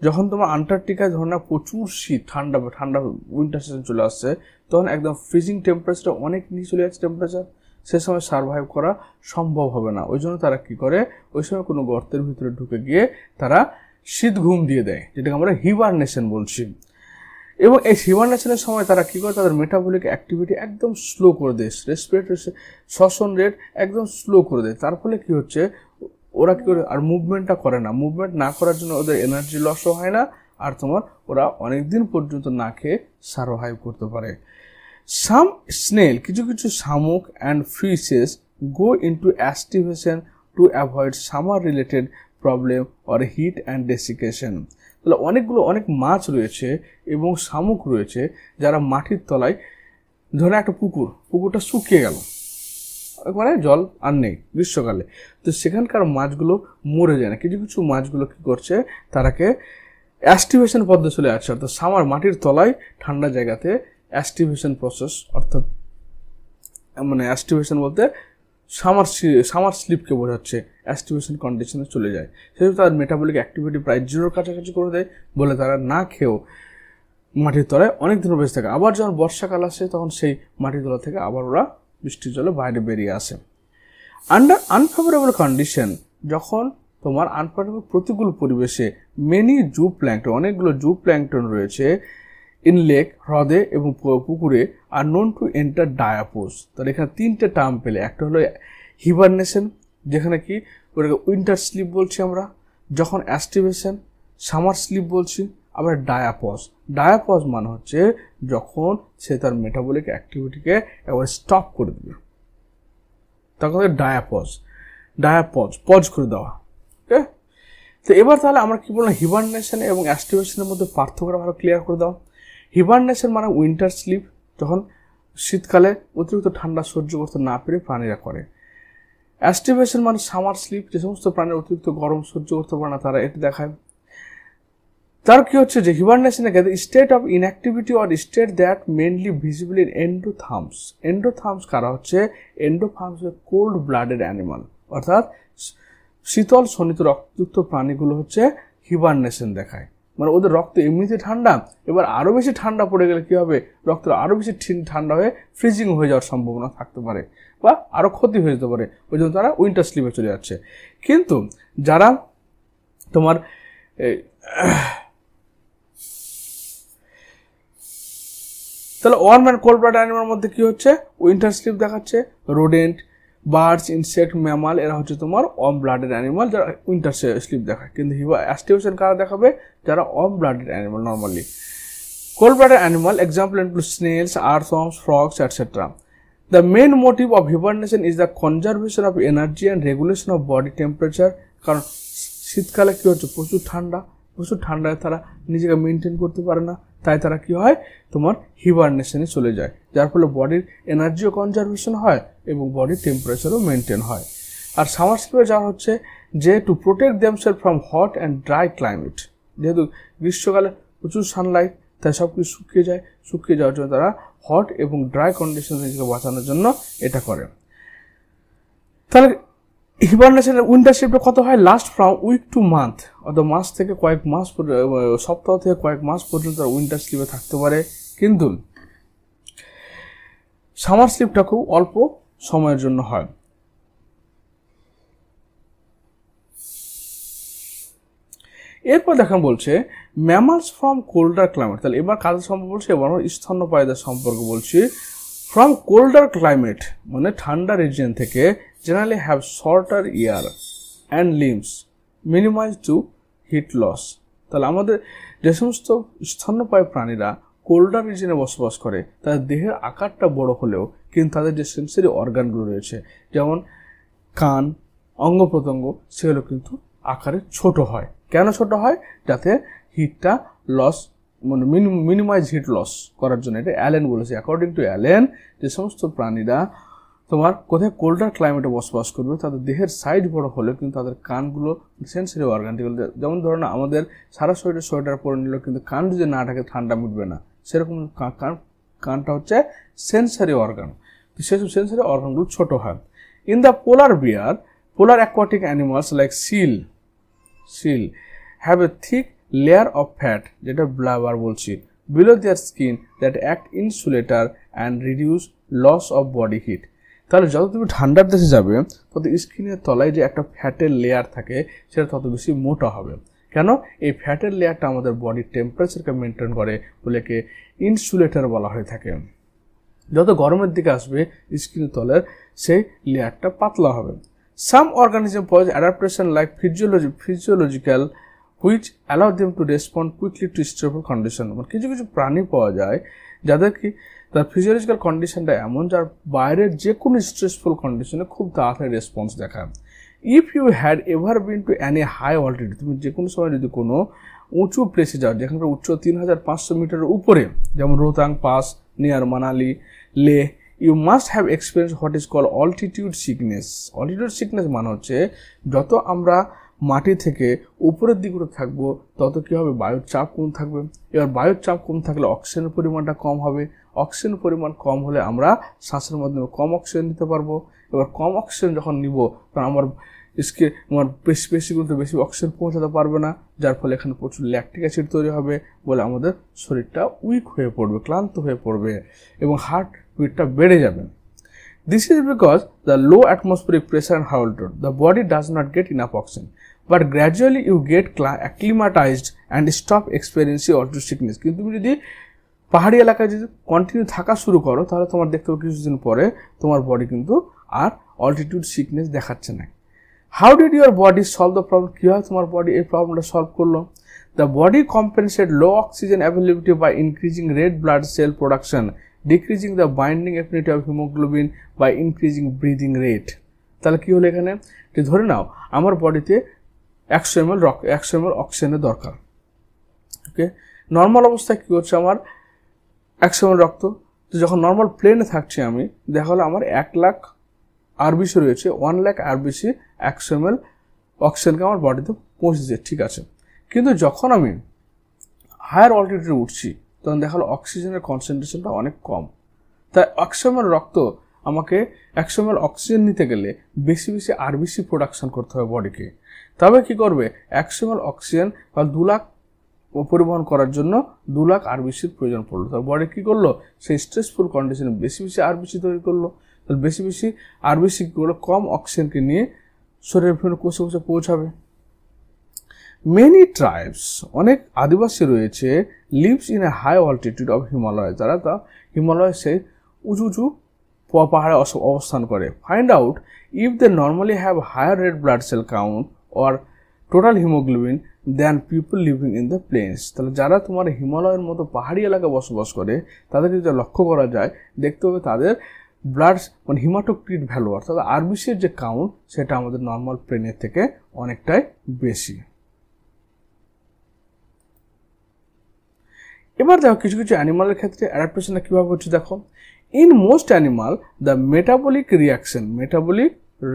যখন তোমার আন্টার্কটিকায় ধরো না প্রচুর শীত, ঠান্ডা উইন্টার সিজন চলে আসছে, তখন একদম ফ্রিজিং টেম্পারেচার অনেক নিচে চলে যাচ্ছে টেম্পারেচার, সে সময় সার্ভাইভ করা সম্ভব হবে না। ওই জন্য তারা কী করে, ওই সময় কোনো গর্তের ভিতরে ঢুকে গিয়ে তারা শীত ঘুম দিয়ে দেয়, যেটাকে আমরা হিবারনেশন বলছি। এবং এই হিবারনেশনের সময় তারা কী করে, তাদের মেটাবলিক অ্যাক্টিভিটি একদম স্লো করে দেয়, রেসপিরেটরি শ্বসন রেট একদম স্লো করে দেয়। তার ফলে কী হচ্ছে, ওরা কী করে আর মুভমেন্টটা করে না, মুভমেন্ট না করার জন্য ওদের এনার্জি লসও হয় না, আর তোমার ওরা অনেক দিন পর্যন্ত না খেয়ে সার্ভাইভ করতে পারে। সাম স্নেল, কিছু শামুক and fishes go into aestivation to avoid summer related problem or heat and desiccation. তাহলে অনেক মাছ রয়েছে এবং শামুক রয়েছে যারা মাটির তলায়, ধরে একটা পুকুরটা শুকিয়ে গেল, মানে জল আর নেই গ্রীষ্মকালে, তো সেখানকার মাছগুলো মরে যায় না। কিছু মাছগুলো কী করছে, তারাকে অ্যাস্টিভেশন পদ্ধতি চলে আসছে, অর্থাৎ সামার মাটির তলায় ঠান্ডা জায়গাতে অ্যাস্টিভেশন প্রসেস, অর্থাৎ মানে অ্যাস্টিভেশন বলতে সামার স্লিপকে বোঝাচ্ছে, অ্যাস্টিভেশন কন্ডিশনে চলে যায়। সেহেতু তার মেটাবলিক অ্যাক্টিভিটি প্রায় জিরোর কাছাকাছি করে দেয়, বলে তারা না খেয়েও মাটির তলায় অনেক দিন বেঁচে থাকে। আবার যখন বর্ষাকাল আসে তখন সেই মাটির তলা থেকে আবার ওরা বৃষ্টির জলে বাইরে বেরিয়ে আসে। আন্ডার আনফেভারেবল কন্ডিশন, যখন তোমার প্রতিকূল পরিবেশে অনেকগুলো জু প্ল্যাঙ্কটন রয়েছে ইন লেক, হ্রদে এবং পুকুরে আর নোন টু এন্টার ডায়াপোজ। তাহলে এখানে তিনটে টার্ম পেলে, একটা হলো হিবারনেশন, যেখানে কি ওটাকে উইন্টার স্লিপ বলছি আমরা, যখন অ্যাস্টিভেশন সামার স্লিপ বলছি, আবার ডায়াপজ মানে হচ্ছে যখন সে তার মেটাবলিক অ্যাক্টিভিটিকে একবার স্টপ করে দেবে, তখন পজ করে দেওয়া। ওকে, তো এবার তাহলে আমরা কি বললাম, হিবারনেশন এবং অ্যাস্টিভেশনের মধ্যে পার্থক্যটা ভালো ক্লিয়ার করে দাও। হিবারনেশন মানে উইন্টার স্লিপ, যখন শীতকালে অতিরিক্ত ঠান্ডা সহ্য করতে না পেরে প্রাণীরা করে। অ্যাস্টিভেশন মানে সামার স্লিপ, যে সমস্ত প্রাণীর অতিরিক্ত গরম সহ্য করতে পারে না তারা এটি দেখায়। তার কি হচ্ছে যে হিবারনেশনের ক্ষেত্রে state of inactivity or state that mainly visible in endotherms কারা হচ্ছে, এন্ডোথার্মস কোল্ড ব্লাডেড অ্যানিমাল, অর্থাৎ শীতল শোণিত রক্তযুক্ত প্রাণীগুলো হচ্ছে হিবারনেশন দেখায়, মানে ওদের রক্ত এমনিতে ঠান্ডা, এবার আরও বেশি ঠান্ডা পড়ে গেলে কী হবে, রক্ত আরও বেশি ঠান্ডা হয়ে ফ্রিজিং হয়ে যাওয়ার সম্ভাবনা থাকতে পারে বা আরও ক্ষতি হয়ে যেতে পারে, ওই জন্য তারা উইন্টার স্লিপে চলে যাচ্ছে। কিন্তু যারা তোমার তাহলে ওয়ার্ম অ্যান্ড কোল্ড ব্লাডেড অ্যানিমালের মধ্যে কি হচ্ছে, উইন্টার স্লিপ দেখাচ্ছে। রোডেন্ট, বার্ডস, ইনসেক্ট, ম্যামাল এরা হচ্ছে তোমার ওয়ার্ম ব্লাডেড অ্যানিমাল যারা উইন্টার স্লিপ দেখায়। কিন্তু অ্যাস্টিভেশন কারা দেখাবে, যারা warm blooded animal normally. Cold blooded animal example include snails, earthworms, frogs etcetera. The main motive of hibernation is the conservation of energy and regulation of body temperature. কারণ শীতকালে কি হচ্ছে, প্রচুর ঠান্ডায় তারা নিজেকে মেনটেন করতে পারে না, তাই তারা কি হয় তোমার হিবারনেশনে চলে যায়, যার ফলে বডির এনার্জিও কনজারভেশন হয় এবং বডির টেম্পারেচারও মেনটেন হয়। আর সামার স্লিপে যাওয়া হচ্ছে যে to protect themselves from hot and dry climate, যেহেতু গ্রীষ্মকালে প্রচুর সানলাইট, তাই সব কিছু শুকিয়ে যাওয়ার জন্য তারা হট এবং ড্রাই কন্ডিশন থেকে বাঁচানোর জন্য এটা করে। তাহলে হিবারনেশনের উইন্টার স্লিপটা কত হয়, last from week to month, অর্থাৎ মাস থেকে কয়েক মাস, সপ্তাহ থেকে কয়েক মাস পর্যন্ত তারা উইন্টার স্লিপে থাকতে পারে। কিন্তু সামার স্লিপটা খুব অল্প সময়ের জন্য হয়। এরপর দেখা বলছে ম্যামালস ফ্রম কোল্ডার ক্লাইমেট। তাহলে এবার কাদের সম্পর্কে বলছি, এবার স্তন্যপায়ীদের সম্পর্কে বলছি। ফ্রম কোল্ডার ক্লাইমেট মানে ঠান্ডা রিজিয়ন থেকে generally have shorter ear and limbs minimise to heat loss. তাহলে আমাদের যে সমস্ত স্তন্যপায়ী প্রাণীরা কোল্ডার রিজিয়নে বসবাস করে তাদের দেহের আকারটা বড় হলেও কিন্তু তাদের যে সেন্সরি অর্গানগুলো রয়েছে যেমন কান, অঙ্গ প্রত্যঙ্গ, সেগুলো কিন্তু আকারে ছোট হয়। কেন ছোট হয়, যাতে হিটটা লস মানে মিনিমাইজ হিট লস করার জন্য। এটা অ্যালেন বলেছে, অ্যাকর্ডিং টু অ্যালেন যে সমস্ত প্রাণীরা তোমার কোথায় কোল্ডার ক্লাইমেটে বসবাস করবে তাদের দেহের সাইজ বড় হলে কিন্তু তাদের কানগুলো সেন্সরি অর্গান, যেমন ধরো না আমাদের সারা শরীরে সোয়েটার পরে নিলেও কিন্তু কান যদি না থাকে ঠান্ডা মিটবে না, সেরকম কানটা হচ্ছে সেন্সরি অর্গান, তো সেসব সেন্সরি অর্গানগুলো ছোট হয়। In the polar bear, polar aquatic animals like seal have a thick layer of fat, যেটা ব্লাবার বলছি, below their skin that act insulator and reduce loss of body heat. তাহলে যত তুমি ঠান্ডার দেশে যাবে তত স্কিনের তলায় যে একটা ফ্যাটের লেয়ার থাকে সেটা তত বেশি মোটা হবে। কেন, এই ফ্যাটের লেয়ারটা আমাদের বডির টেম্পারেচারকে মেনটেন করে বলে কে ইনসুলেটার বলা হয়ে থাকে। যত গরমের দিকে আসবে স্কিনের তলের সেই লেয়ারটা পাতলা হবে। Some organism pose adaptation like physiological which allow them to respond quickly to stable condition. মানে কিছু প্রাণী পাওয়া যায় যাদের কি তার ফিজিওলজিক্যাল কন্ডিশনটা এমন যার বাইরের যে কোনো স্ট্রেসফুল কন্ডিশনে খুব তাড়াতাড়ি রেসপন্স দেখায়। If you had ever been to any high altitude, তুমি যে কোনো সময় যদি কোনো উঁচু প্লেসে যাও যেখানকার উচ্চ 3500 মিটারের উপরে, যেমন Rohtang pass near Manali, Leh, you must have experience what is call altitude sickness. Altitude sickness মানে হচ্ছে যত আমরা মাটি থেকে উপরের দিকে থাকবো তত কী হবে, বায়ুর চাপ কম থাকবে। এবার বায়ুর চাপ কম থাকলে অক্সিজেনের পরিমাণটা কম হবে, অক্সিজেনের পরিমাণ কম হলে আমরা শ্বাসের মাধ্যমে কম অক্সিজেন নিতে পারবো। এবার কম অক্সিজেন যখন নিব তখন আমার পেশিগুলোতে বেশি অক্সিজেন পৌঁছাতে পারবে না, যার ফলে এখানে প্রচুর ল্যাকটিক অ্যাসিড তৈরি হবে, বলে আমাদের শরীরটা উইক হয়ে পড়বে, ক্লান্ত হয়ে পড়বে এবং হার্ট বিটটা বেড়ে যাবে। This is because the low atmospheric pressure and high altitude, the body does not get enough oxygen. But gradually you get acclimatized and stop experiencing altitude sickness. কিন্তু তুমি যদি পাহাড়ি এলাকায় যদি কন্টিনিউ থাকা শুরু করো তাহলে তোমার দেখতে হবে কিছুদিন পরে তোমার বডি কিন্তু আর অল্টিটিউড সিকনেস দেখাচ্ছে না। How did your body solve the problem? কীভাবে তোমার বডি এই প্রবলেমটা সলভ করলো? The body compensate low oxygen availability by increasing red blood cell production, decreasing the binding affinity of hemoglobin by increasing breathing rate. তাহলে কি হলো এখানে, যে ধরে নাও আমার বডিতে 100 ml অক্সিজেনের দরকার, ওকে, নর্মাল অবস্থায় কী হচ্ছে আমার 100 ml রক্ত, তো যখন নর্মাল প্লেনে থাকছি আমি দেখা হলো আমার 1 লাখ আরবিসি রয়েছে, 1 লাখ আরবিসি 100 ml অক্সিজেনকে আমার বডিতে পৌঁছেছে, ঠিক আছে। কিন্তু যখন আমি হায়ার অল্টিটিউডে উঠছি তখন দেখা গেলো অক্সিজেনের কনসেন্ট্রেশনটা অনেক কম, তাই 100 ml রক্ত আমাকে 100 ml অক্সিজেন নিতে গেলে বেশি বেশি আরবিসি প্রোডাকশন করতে হবে বডিকে। তবে কি করবে, 100 ml অক্সিজেন বা 2 লাখ পরিবহন করার জন্য 2 লাখ আরবিসির প্রয়োজন পড়লো। তার বডি কী করলো, সেই স্ট্রেসফুল কন্ডিশনে বেশি বেশি আরবিসি তৈরি করলো। তাহলে বেশি বেশি আরবিসি কী করলো, কম অক্সিজেনকে নিয়ে শরীরের বিভিন্ন কোষে কোষে পৌঁছাবে। মেনি ট্রাইবস, অনেক আদিবাসী রয়েছে, lives in a high altitude of Himalaya, যারা তা হিমালয় সে উঁচু উঁচু পাহাড়ে অবস্থান করে। Find out if they normally have higher red blood cell count or total haemoglobin than people living in the plains. তাহলে যারা তোমার হিমালয়ের মতো পাহাড়ি এলাকায় বসবাস করে তাদেরকে যদি লক্ষ্য করা যায়, দেখতে হবে তাদের ব্লাড মানে হিমাটোক্রিট ভ্যালু অর্থাৎ আরবিসির যে কাউন্ট সেটা আমাদের নর্মাল প্লেনের থেকে অনেকটাই বেশি। এবার দেখো কিছু কিছু অ্যানিমালের ক্ষেত্রে অ্যাডাপ্টেশনটা কীভাবে হচ্ছে দেখো। In most animal the metabolic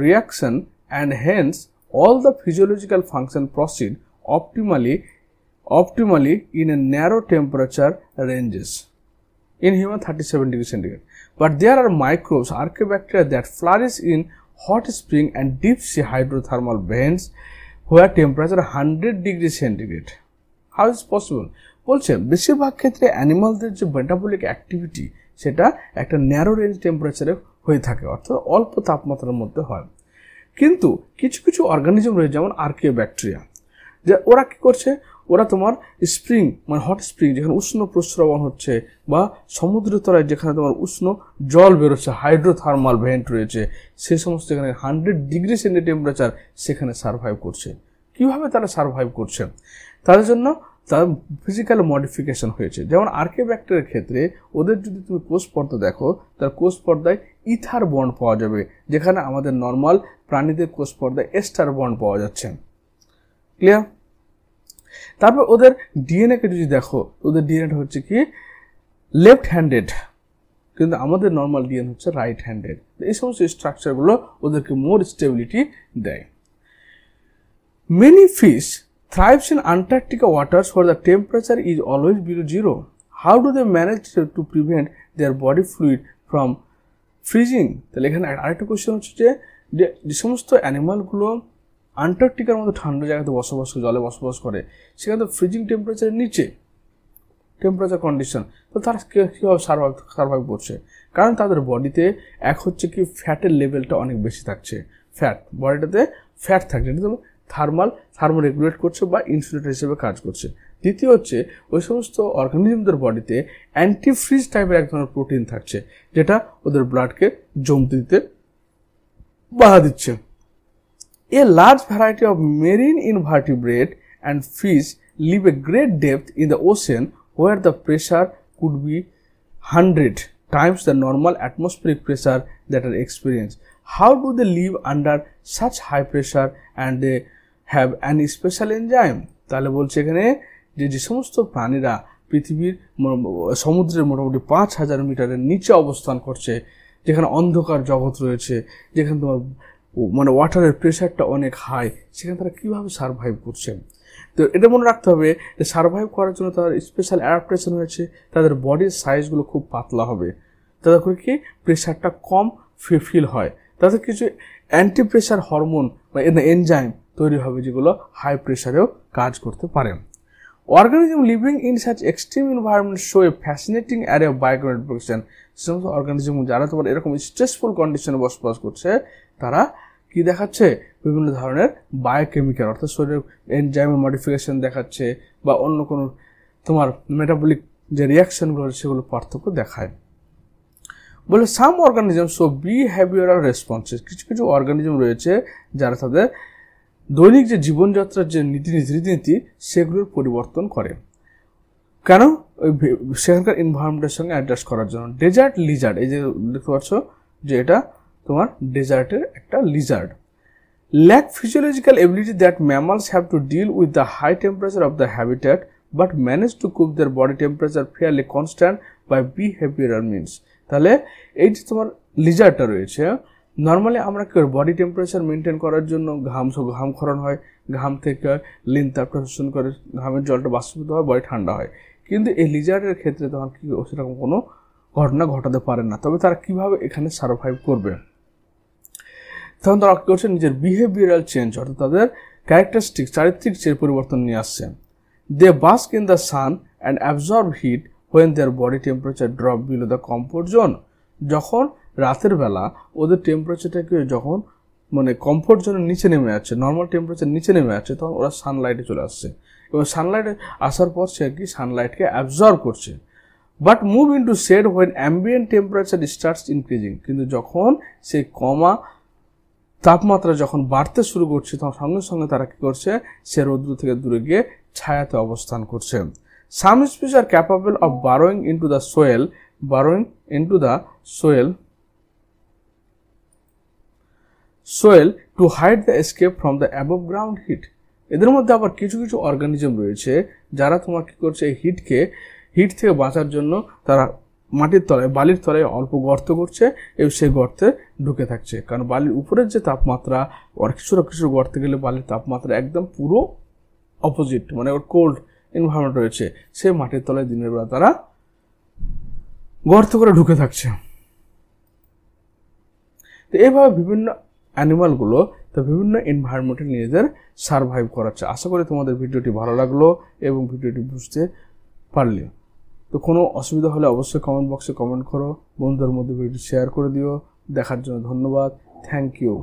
reaction and hence all the physiological function proceed optimally in a narrow temperature ranges. In human 37 degrees centigrade. But there are microbes, archaebacteria that flourish in hot spring and deep sea hydrothermal vents where temperature 100 degrees centigrade. How is possible? বলছে বেশিরভাগ ক্ষেত্রে অ্যানিমালদের যে মেটাবলিক অ্যাক্টিভিটি সেটা একটা ন্যারো রেঞ্জ টেম্পারেচারে হয়ে থাকে, অর্থাৎ অল্প তাপমাত্রার মধ্যে হয়। কিন্তু কিছু কিছু অর্গানিজম রয়েছে যেমন আর্কিওব্যাকটেরিয়া, যে ওরা কী করছে, ওরা তোমার স্প্রিং মানে হট স্প্রিং যেখানে উষ্ণ প্রস্রবণ হচ্ছে বা সমুদ্রের তলায় যেখানে তোমার উষ্ণ জল বেরোচ্ছে, হাইড্রোথার্মাল ভেন্ট রয়েছে, সে সমস্ত এখানে 100 ডিগ্রি সেন্টিগ্রেড টেম্পারেচার সেখানে সার্ভাইভ করছে। কীভাবে তারা সার্ভাইভ করছে, তাদের জন্য তার ফিজিক্যাল মডিফিকেশন হয়েছে। যেমন আর্কিওব্যাকটেরিয়ার ক্ষেত্রে ওদের যদি তুমি কোষ পর্দা দেখো, তার কোষ পর্দায় ইথার বন্ড পাওয়া যাবে, যেখানে আমাদের নর্মাল প্রাণীদের কোষ পর্দায় এস্টার বন্ড পাওয়া যাচ্ছে। ক্লিয়ার? তারপর ওদের ডিএনএকে যদি দেখো, ওদের ডিএনএটা হচ্ছে কি লেফট হ্যান্ডেড, কিন্তু আমাদের নর্মাল ডিএনএ হচ্ছে রাইট হ্যান্ডেড। এই সমস্ত স্ট্রাকচারগুলো ওদেরকে মোর স্টেবিলিটি দেয়। Many fish thrives in Antarctica waters where the temperature is always below zero. How do they manage to prevent their body fluid from freezing? তাহলে এখানে আরেকটা কোয়েশ্চেন হচ্ছে যে সমস্ত অ্যানিমালগুলো আন্টার্কটিকার মতো ঠান্ডা জায়গাতে জলে বসবাস করে, সেখানে তো ফ্রিজিং টেম্পারেচারের নিচে টেম্পারেচার কন্ডিশন, তো তারা কীভাবে সার্ভাইভ করছে? কারণ তাদের বডিতে এক হচ্ছে কি ফ্যাটের লেভেলটা অনেক বেশি থাকছে, বডিটাতে ফ্যাট থাকছে, থার্মো রেগুলেট করছে বা ইনসুলেটর হিসেবে কাজ করছে। দ্বিতীয় হচ্ছে ওই সমস্ত অর্গানিজমদের বডিতে অ্যান্টিফ্রিজ টাইপের এক ধরনের প্রোটিন থাকছে, যেটা ওদের ব্লাডকে জমতে দিতে বাধা দিচ্ছে। A large variety of marine invertebrate and fish live a great depth in the ocean where the pressure could be 100 times the normal atmospheric pressure that are experienced. How do they live under such high pressure and they have an special enzyme? তাহলে বলছে এখানে যে সমস্ত প্রাণীরা পৃথিবীর সমুদ্রের মোটামুটি 5000 মিটারের নিচে অবস্থান করছে, যেখানে অন্ধকার জগৎ রয়েছে, যেখানে তোমার মানে ওয়াটারের প্রেশারটা অনেক হাই, সেখানে তারা কীভাবে সার্ভাইভ করছে। তো এটা মনে রাখতে হবে যে সার্ভাইভ করার জন্য তাদের স্পেশাল অ্যাডাপ্টেশন হয়েছে, তাদের বডির সাইজগুলো খুব পাতলা হবে, তাদের করে কি প্রেশারটা কম ফিল হয়, তাদের কিছু অ্যান্টি প্রেশার হরমোন বা এনজাইম তৈরি হবে যেগুলো হাই প্রেশারেও কাজ করতে পারে। Organism living in such extreme environment show a fascinating array of biochemical production. সে সমস্ত অর্গানিজম যারা তোমার এরকম স্ট্রেসফুল কন্ডিশনে বসবাস করছে, তারা কি দেখাচ্ছে, বিভিন্ন ধরনের বায়োকেমিক্যাল অর্থাৎ শরীরের এনজাইমের মডিফিকেশন দেখাচ্ছে বা অন্য কোনো তোমার মেটাবলিক যে রিয়াকশনগুলো সেগুলো পার্থক্য দেখায়। বলে সাম অর্গানিজম শো বিহেভিয়ারাল রেসপন্সেস, কিছু কিছু অর্গানিজম রয়েছে যারা তাদের দৈনিক যে জীবনযাত্রার যে রীতিনীতি সেগুলোর পরিবর্তন করে। কেন? ওই সেখানকার এনভায়রনমেন্টের সঙ্গে অ্যাডজাস্ট করার জন্য। ডেজার্ট লিজার্ড, এই যে দেখতে পাচ্ছ যে এটা তোমার ডেজার্টের একটা lizard. Lack physiological ability that mammals have to deal with the high temperature of the habitat but manage to keep their body temperature fairly constant by behavioural means. তাহলে এই যে তোমার লিজার্ডটা রয়েছে, নর্মালি আমরা কি বডি টেম্পারেচার মেনটেন করার জন্য ঘাম ক্ষরণ হয়, ঘাম থেকে লিন তাপটা শোষণ করে, ঘামের জলটা বাষ্পীভূত হয়, বডি ঠান্ডা হয়। কিন্তু এই লিজার্ডের ক্ষেত্রে তখন কি সেরকম কোনো ঘটনা ঘটাতে পারে না। তবে তারা কিভাবে এখানে সার্ভাইভ করবে, তখন তারা কি করছে, নিজের বিহেভিয়ারাল চেঞ্জ অর্থাৎ তাদের ক্যারেক্টারিস্টিক চারিত্রিক যে পরিবর্তন নিয়ে আসছে। They bask in the sun and absorb heat when their body temperature drop below the comfort zone. যখন রাতের বেলা ওদের টেম্পারেচারটাকে যখন মানে কমফোর্ট জোনের নিচে নেমে যাচ্ছে, নর্মাল টেম্পারেচার নিচে নেমে যাচ্ছে, তখন ওরা সানলাইটে চলে আসছে এবং সানলাইটে আসার পর সে আর কি সানলাইটকে অ্যাবজর্ব করছে। But move into shade when ambient temperature starts increasing. কিন্তু যখন সেই কমা তাপমাত্রা যখন বাড়তে শুরু করছে, তখন সঙ্গে সঙ্গে তারা কী করছে, সে রৌদ্র থেকে দূরে গিয়ে ছায়াতে অবস্থান করছে। Some species are capable of burrowing into the soil to hide the escape from the above ground heat. এদের মধ্যে আবার কিছু কিছু অর্গানিজম রয়েছে যারা তোমার কী করছে, এই হিট থেকে বাঁচার জন্য তারা মাটির তলায়, বালির তলায় অল্প গর্ত করছে এবং সেই গর্তে ঢুকে থাকছে। কারণ বালির উপরের যে তাপমাত্রা, আর কিছু গর্তে গেলে বালির তাপমাত্রা একদম পুরো অপোজিট, মানে ওর কোল্ড এনভায়রনমেন্ট রয়েছে, সেই মাটির তলায় দিনের বেলা তারা গর্ত করে ঢুকে থাকছে। তো এইভাবে বিভিন্ন অ্যানিমালগুলো তো বিভিন্ন এনভায়রনমেন্টে নিজেদের সারভাইভ করাচ্ছে। আশা করি তোমাদের ভিডিওটি ভালো লাগলো এবং ভিডিওটি বুঝতে পারলে। তো কোনো অসুবিধা হলে অবশ্যই কমেন্ট বক্সে কমেন্ট করো, বন্ধুদের মধ্যে ভিডিওটি শেয়ার করে দিও। দেখার জন্য ধন্যবাদ, থ্যাংক ইউ।